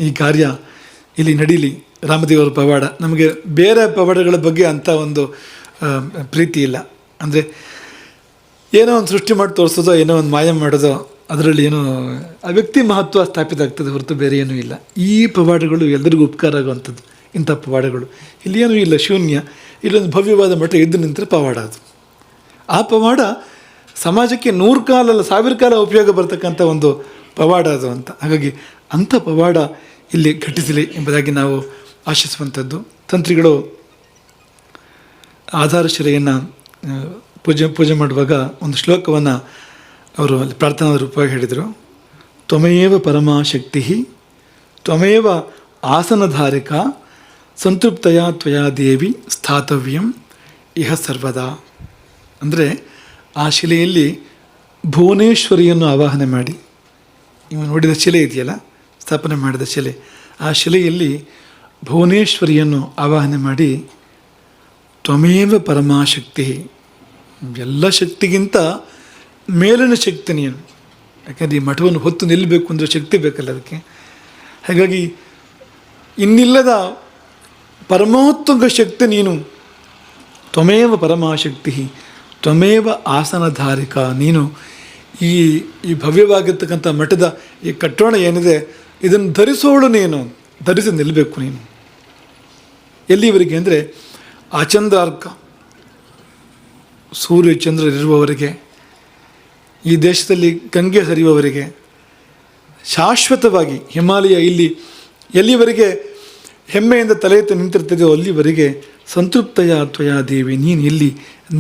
ಈ ಕಾರ್ಯ ಇಲ್ಲಿ ನಡೀಲಿ. ರಾಮದೇವರ ಪವಾಡ. ನಮಗೆ ಬೇರೆ ಪವಾಡಗಳ ಬಗ್ಗೆ ಅಂಥ ಒಂದು ಪ್ರೀತಿ ಇಲ್ಲ. ಅಂದರೆ ಏನೋ ಒಂದು ಸೃಷ್ಟಿ ಮಾಡಿ ತೋರಿಸೋದೋ, ಏನೋ ಒಂದು ಮಾಯ ಮಾಡೋದೋ, ಅದರಲ್ಲಿ ಏನೋ ಆ ವ್ಯಕ್ತಿ ಮಹತ್ವ ಸ್ಥಾಪಿತ ಆಗ್ತದೆ ಹೊರತು ಬೇರೆ ಏನೂ ಇಲ್ಲ. ಈ ಪವಾಡಗಳು ಎಲ್ಲರಿಗೂ ಉಪಕಾರ ಆಗುವಂಥದ್ದು. ಇಂಥ ಪವಾಡಗಳು ಇಲ್ಲಿ ಏನೂ ಇಲ್ಲ, ಶೂನ್ಯ. ಇಲ್ಲೊಂದು ಭವ್ಯವಾದ ಮಠ ಎದ್ದು ನಿಂತರೆ ಪವಾಡ ಅದು. ಆ ಪವಾಡ ಸಮಾಜಕ್ಕೆ 100 ಕಾಲಲ್ಲ 1000 ಕಾಲ ಉಪಯೋಗ ಬರ್ತಕ್ಕಂಥ ಒಂದು ಪವಾಡ ಅದು ಅಂತ. ಹಾಗಾಗಿ ಅಂಥ ಪವಾಡ ಇಲ್ಲಿ ಘಟಿಸಲಿ ಎಂಬುದಾಗಿ ನಾವು ಆಶಿಸುವಂಥದ್ದು. ತಂತ್ರಿಗಳು ಆಧಾರ ಶಿಲೆಯನ್ನು ಪೂಜೆ ಮಾಡುವಾಗ ಒಂದು ಶ್ಲೋಕವನ್ನು ಅವರು ಅಲ್ಲಿ ಪ್ರಾರ್ಥನಾ ರೂಪವಾಗಿ ಹೇಳಿದರು. ತ್ವಮೇವ ಪರಮಾಶಕ್ತಿ ತ್ವಮೇವ ಆಸನಧಾರಿಕ ಸಂತೃಪ್ತಯ ತ್ವಯಾ ದೇವಿ ಸ್ಥಾತವ್ಯಂ ಇಹ ಸರ್ವದಾ. ಅಂದರೆ ಆ ಶಿಲೆಯಲ್ಲಿ ಭುವನೇಶ್ವರಿಯನ್ನು ಆವಾಹನೆ ಮಾಡಿ, ಇವು ನೋಡಿದ ಶಿಲೆ ಇದೆಯಲ್ಲ, ಸ್ಥಾಪನೆ ಮಾಡಿದ ಶಿಲೆ, ಆ ಶಿಲೆಯಲ್ಲಿ ಭುವನೇಶ್ವರಿಯನ್ನು ಆವಾಹನೆ ಮಾಡಿ ತ್ವಮೇವ ಪರಮಾಶಕ್ತಿ, ಎಲ್ಲ ಶಕ್ತಿಗಿಂತ ಮೇಲಿನ ಶಕ್ತಿ ನೀನು. ಯಾಕಂದರೆ ಈ ಮಠವನ್ನು ಹೊತ್ತು ನಿಲ್ಲಬೇಕು ಅಂದರೆ ಶಕ್ತಿ ಬೇಕಲ್ಲ ಅದಕ್ಕೆ. ಹಾಗಾಗಿ ಇನ್ನಿಲ್ಲದ ಪರಮೋತ್ತಮ ಶಕ್ತಿ ನೀನು. ತ್ವಮೇವ ಪರಮಾಶಕ್ತಿ ತ್ವಮೇವ ಆಸನಧಾರಿಕ. ನೀನು ಈ ಭವ್ಯವಾಗಿರ್ತಕ್ಕಂಥ ಮಠದ ಈ ಕಟ್ಟೋಣ ಏನಿದೆ ಇದನ್ನು ಧರಿಸೋಳು ನೀನು, ಧರಿಸಿ ನಿಲ್ಲಬೇಕು ನೀನು. ಎಲ್ಲಿವರೆಗೆ ಅಂದರೆ ಆಚಂದ್ರಾರ್ಕ, ಸೂರ್ಯ ಚಂದ್ರರಿರುವವರೆಗೆ, ಈ ದೇಶದಲ್ಲಿ ಗಂಗೆ ಹರಿಯುವವರೆಗೆ, ಶಾಶ್ವತವಾಗಿ ಹಿಮಾಲಯ ಇಲ್ಲಿ ಎಲ್ಲಿವರೆಗೆ ಹೆಮ್ಮೆಯಿಂದ ತಲೆ ಎತ್ತಿ ನಿಂತಿರ್ತದೆಯೋ ಅಲ್ಲಿವರೆಗೆ ಸಂತೃಪ್ತಯ ತ್ವಯಾ ದೇವಿ, ನೀನು ಇಲ್ಲಿ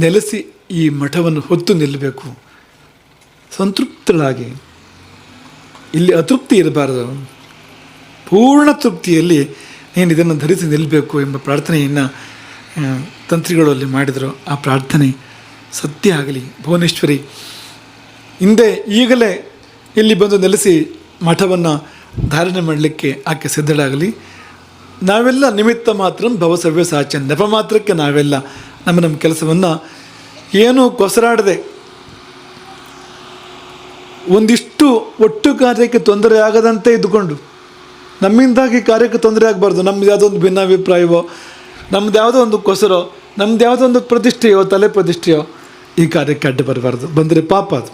ನೆಲೆಸಿ ಈ ಮಠವನ್ನು ಹೊತ್ತು ನಿಲ್ಲಬೇಕು ಸಂತೃಪ್ತಳಾಗಿ. ಇಲ್ಲಿ ಅತೃಪ್ತಿ ಇರಬಾರದು, ಪೂರ್ಣ ತೃಪ್ತಿಯಲ್ಲಿ ನೀನು ಇದನ್ನು ಧರಿಸಿ ನಿಲ್ಲಬೇಕು ಎಂಬ ಪ್ರಾರ್ಥನೆಯನ್ನು ತಂತ್ರಿಗಳು ಅಲ್ಲಿ ಮಾಡಿದರು. ಆ ಪ್ರಾರ್ಥನೆ ಸತ್ಯ ಆಗಲಿ. ಭುವನೇಶ್ವರಿ ಹಿಂದೆ ಈಗಲೇ ಇಲ್ಲಿ ಬಂದು ನೆಲೆಸಿ ಮಠವನ್ನು ಧಾರಣೆ ಮಾಡಲಿಕ್ಕೆ ಆಕೆ ಸಿದ್ಧಳಾಗಲಿ. ನಾವೆಲ್ಲ ನಿಮಿತ್ತ ಮಾತ್ರ ಭವಸವ್ಯ ಸಾಚ, ನೆಪ ಮಾತ್ರಕ್ಕೆ ನಾವೆಲ್ಲ ನಮ್ಮ ಕೆಲಸವನ್ನು ಏನೂ ಕೊಸರಾಡದೆ, ಒಂದಿಷ್ಟು ಒಟ್ಟು ಕಾರ್ಯಕ್ಕೆ ತೊಂದರೆ ಆಗದಂತೆ ಇದ್ದುಕೊಂಡು, ನಮ್ಮಿಂದಾಗಿ ಕಾರ್ಯಕ್ಕೆ ತೊಂದರೆ ಆಗಬಾರ್ದು. ನಮ್ಮದು ಯಾವುದೋ ಒಂದು ಭಿನ್ನಾಭಿಪ್ರಾಯವೋ, ನಮ್ಮದು ಯಾವುದೋ ಒಂದು ಕೊಸರೋ, ನಮ್ಮದು ಯಾವುದೋ ಒಂದು ಪ್ರತಿಷ್ಠೆಯೋ, ತಲೆ ಪ್ರತಿಷ್ಠೆಯೋ ಈ ಕಾರ್ಯಕ್ಕೆ ಅಡ್ಡ ಬರಬಾರ್ದು. ಬಂದರೆ ಪಾಪ, ಅದು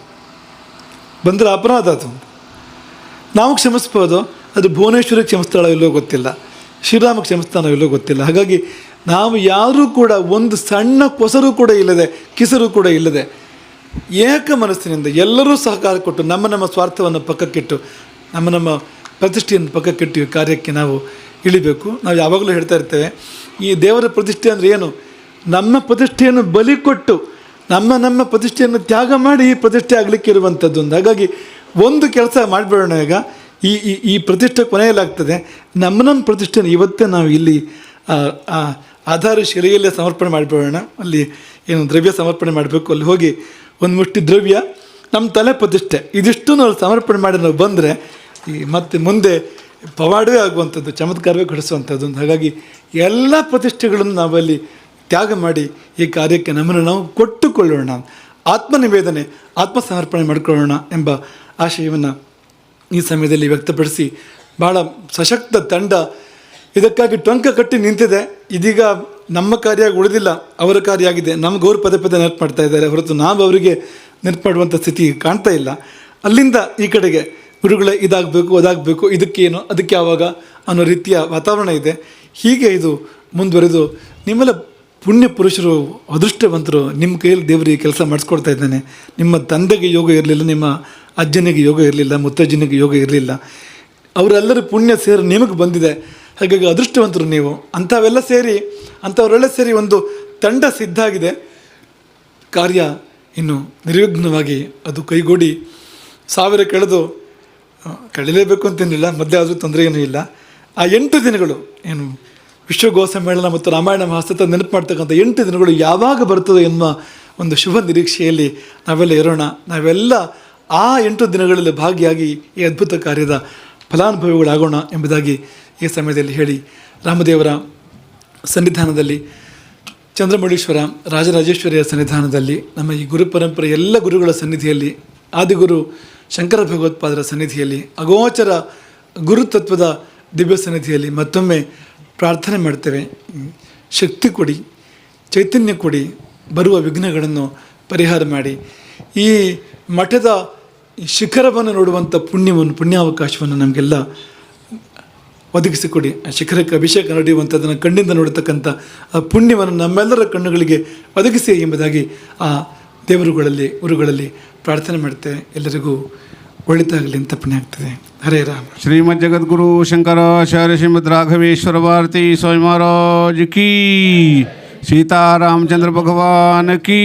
ಬಂದರೆ ಅಪರಾಧ. ಅದು ನಾವು ಕ್ಷಮಿಸ್ಬೋದು, ಅದು ಭುವನೇಶ್ವರಿಗೆ ಕ್ಷಮಿಸ್ತಾಳೋ ಇಲ್ಲೋ ಗೊತ್ತಿಲ್ಲ, ಶ್ರೀರಾಮ ಕ್ಷಮಿಸ್ತಾನೋ ಇಲ್ಲೋ ಗೊತ್ತಿಲ್ಲ. ಹಾಗಾಗಿ ನಾವು ಯಾರೂ ಕೂಡ ಒಂದು ಸಣ್ಣ ಕೊಸರು ಕೂಡ ಇಲ್ಲದೆ, ಕಿಸರು ಕೂಡ ಇಲ್ಲದೆ, ಏಕ ಮನಸ್ಸಿನಿಂದ ಎಲ್ಲರೂ ಸಹಕಾರ ಕೊಟ್ಟು ನಮ್ಮ ಸ್ವಾರ್ಥವನ್ನು ಪಕ್ಕಕ್ಕಿಟ್ಟು ನಮ್ಮ ಪ್ರತಿಷ್ಠೆಯನ್ನು ಪಕ್ಕಕ್ಕಿಟ್ಟು ಈ ಕಾರ್ಯಕ್ಕೆ ನಾವು ಇಳಿಬೇಕು. ನಾವು ಯಾವಾಗಲೂ ಹೇಳ್ತಾ ಇರ್ತೇವೆ, ಈ ದೇವರ ಪ್ರತಿಷ್ಠೆ ಅಂದರೆ ಏನು? ನಮ್ಮ ಪ್ರತಿಷ್ಠೆಯನ್ನು ಬಲಿ ಕೊಟ್ಟು ನಮ್ಮ ಪ್ರತಿಷ್ಠೆಯನ್ನು ತ್ಯಾಗ ಮಾಡಿ ಈ ಪ್ರತಿಷ್ಠೆ ಆಗಲಿಕ್ಕೆ ಇರುವಂಥದ್ದು. ಹಾಗಾಗಿ ಒಂದು ಕೆಲಸ ಮಾಡಿಬಿಡೋಣ. ಈಗ ಈ ಪ್ರತಿಷ್ಠೆ ಕೊನೆಯಲ್ಲಾಗ್ತದೆ. ನಮ್ಮ ಪ್ರತಿಷ್ಠೆಯನ್ನು ಇವತ್ತೇ ನಾವು ಇಲ್ಲಿ ಆಧಾರ ಶಿಲೆಯಲ್ಲೇ ಸಮರ್ಪಣೆ ಮಾಡಿಬಿಡೋಣ. ಅಲ್ಲಿ ಏನು ದ್ರವ್ಯ ಸಮರ್ಪಣೆ ಮಾಡಬೇಕು, ಅಲ್ಲಿ ಹೋಗಿ ಒಂದು ಮುಷ್ಟಿ ದ್ರವ್ಯ, ನಮ್ಮ ತಲೆ ಪ್ರತಿಷ್ಠೆ, ಇದಿಷ್ಟು ನಾವು ಸಮರ್ಪಣೆ ಮಾಡಿ ನಾವು ಬಂದರೆ ಈ ಮತ್ತೆ ಮುಂದೆ ಪವಾಡವೇ ಆಗುವಂಥದ್ದು, ಚಮತ್ಕಾರವೇ ಘಟಿಸುವಂಥದ್ದು. ಹಾಗಾಗಿ ಎಲ್ಲ ಪ್ರತಿಷ್ಠೆಗಳನ್ನು ನಾವಲ್ಲಿ ತ್ಯಾಗ ಮಾಡಿ ಈ ಕಾರ್ಯಕ್ಕೆ ನಮ್ಮನ್ನು ನಾವು ಕೊಟ್ಟುಕೊಳ್ಳೋಣ, ಆತ್ಮನಿವೇದನೆ, ಆತ್ಮಸಮರ್ಪಣೆ ಮಾಡಿಕೊಳ್ಳೋಣ ಎಂಬ ಆಶಯವನ್ನು ಈ ಸಮಯದಲ್ಲಿ ವ್ಯಕ್ತಪಡಿಸಿ, ಭಾಳ ಸಶಕ್ತ ತಂಡ ಇದಕ್ಕಾಗಿ ಟೊಂಕ ಕಟ್ಟಿ ನಿಂತಿದೆ. ಇದೀಗ ನಮ್ಮ ಕಾರ್ಯ ಉಳಿದಿಲ್ಲ, ಅವರ ಕಾರ್ಯ ಆಗಿದೆ. ನಮ್ಗೆ ಅವರು ಪದೇ ನೆನಪು ಮಾಡ್ತಾ ಇದ್ದಾರೆ ಹೊರತು ನಾವು ಅವರಿಗೆ ನೆನಪು ಮಾಡುವಂಥ ಸ್ಥಿತಿ ಕಾಣ್ತಾ ಇಲ್ಲ. ಅಲ್ಲಿಂದ ಈ ಕಡೆಗೆ ಗುರುಗಳೇ ಇದಾಗಬೇಕು, ಅದಾಗಬೇಕು, ಇದಕ್ಕೇನು, ಅದಕ್ಕೆ ಯಾವಾಗ ಅನ್ನೋ ರೀತಿಯ ವಾತಾವರಣ ಇದೆ. ಹೀಗೆ ಇದು ಮುಂದುವರೆದು ನಿಮ್ಮೆಲ್ಲ ಪುಣ್ಯ ಪುರುಷರು, ಅದೃಷ್ಟವಂತರು, ನಿಮ್ಮ ಕೈಯಲ್ಲಿ ದೇವರಿಗೆ ಕೆಲಸ ಮಾಡಿಸ್ಕೊಡ್ತಾ ಇದ್ದಾನೆ. ನಿಮ್ಮ ತಂದೆಗೆ ಯೋಗ ಇರಲಿಲ್ಲ, ನಿಮ್ಮ ಅಜ್ಜನಿಗೆ ಯೋಗ ಇರಲಿಲ್ಲ, ಮುತ್ತಜ್ಜನಿಗೆ ಯೋಗ ಇರಲಿಲ್ಲ, ಅವರೆಲ್ಲರೂ ಪುಣ್ಯ ಸೇರಿ ನಿಮಗೆ ಬಂದಿದೆ. ಹಾಗಾಗಿ ಅದೃಷ್ಟವಂತರು ನೀವು. ಅಂಥವರೆಲ್ಲ ಸೇರಿ ಒಂದು ತಂಡ ಸಿದ್ಧ ಆಗಿದೆ. ಕಾರ್ಯ ಇನ್ನು ನಿರ್ವಿಘ್ನವಾಗಿ ಅದು ಕೈಗೂಡಿ 1000 ಕಳೆಯಲೇಬೇಕು ಅಂತೇನಿಲ್ಲ, ಮಧ್ಯೆ ಆದರೂ ತೊಂದರೆ ಏನೂ ಇಲ್ಲ. ಆ 8 ದಿನಗಳು ಏನು ವಿಶ್ವಗೋ ಸಮ್ಮೇಳನ ಮತ್ತು ರಾಮಾಯಣ ಮಹಾಸತ ನೆನಪು ಮಾಡ್ತಕ್ಕಂಥ 8 ದಿನಗಳು ಯಾವಾಗ ಬರ್ತದೋ ಎನ್ನುವ ಒಂದು ಶುಭ ನಿರೀಕ್ಷೆಯಲ್ಲಿ ನಾವೆಲ್ಲ ಇರೋಣ. ನಾವೆಲ್ಲ ಆ 8 ದಿನಗಳಲ್ಲಿ ಭಾಗಿಯಾಗಿ ಈ ಅದ್ಭುತ ಕಾರ್ಯದ ಫಲಾನುಭವಿಗಳಾಗೋಣ ಎಂಬುದಾಗಿ ಈ ಸಮಯದಲ್ಲಿ ಹೇಳಿ, ರಾಮದೇವರ ಸನ್ನಿಧಾನದಲ್ಲಿ, ಚಂದ್ರಮೌಳೀಶ್ವರ ರಾಜರಾಜೇಶ್ವರಿಯ ಸನ್ನಿಧಾನದಲ್ಲಿ, ನಮ್ಮ ಈ ಗುರು ಪರಂಪರೆ ಎಲ್ಲ ಗುರುಗಳ ಸನ್ನಿಧಿಯಲ್ಲಿ, ಆದಿಗುರು ಶಂಕರ ಭಗವತ್ಪಾದರ ಸನ್ನಿಧಿಯಲ್ಲಿ, ಅಗೋಚರ ಗುರುತತ್ವದ ದಿವ್ಯ ಸನ್ನಿಧಿಯಲ್ಲಿ ಮತ್ತೊಮ್ಮೆ ಪ್ರಾರ್ಥನೆ ಮಾಡ್ತೇವೆ. ಶಕ್ತಿ ಕೊಡಿ, ಚೈತನ್ಯ ಕೊಡಿ, ಬರುವ ವಿಘ್ನಗಳನ್ನು ಪರಿಹಾರ ಮಾಡಿ, ಈ ಮಠದ ಶಿಖರವನ್ನು ನೋಡುವಂಥ ಪುಣ್ಯಾವಕಾಶವನ್ನು ನಮಗೆಲ್ಲ ಒದಗಿಸಿಕೊಡಿ. ಆ ಶಿಖರಕ್ಕೆ ಅಭಿಷೇಕ ನಡೆಯುವಂಥದ್ದನ್ನು ಕಣ್ಣಿಂದ ನೋಡತಕ್ಕಂಥ ಆ ಪುಣ್ಯವನ್ನು ನಮ್ಮೆಲ್ಲರ ಕಣ್ಣುಗಳಿಗೆ ಒದಗಿಸಿ ಎಂಬುದಾಗಿ ಆ ದೇವರುಗಳಲ್ಲಿ ಗುರುಗಳಲ್ಲಿ ಪ್ರಾರ್ಥನೆ ಮಾಡ್ತೇವೆ. ಎಲ್ಲರಿಗೂ ಒಳಿತಾಗಲಿ ಅಂತ ಪುಣ್ಯ ಆಗ್ತದೆ. ಹರೇ ರಾಮ. ಶ್ರೀಮದ್ ಜಗದ್ಗುರು ಶಂಕರಾಚಾರ್ಯ ಶ್ರೀಮದ್ ರಾಘವೇಶ್ವರ ಭಾರತಿ ಸ್ವಾಮಿ ಮಹಾರಾಜ್ ಕೀ, ಸೀತಾರಾಮಚಂದ್ರ ಭಗವಾನ್ ಕೀ.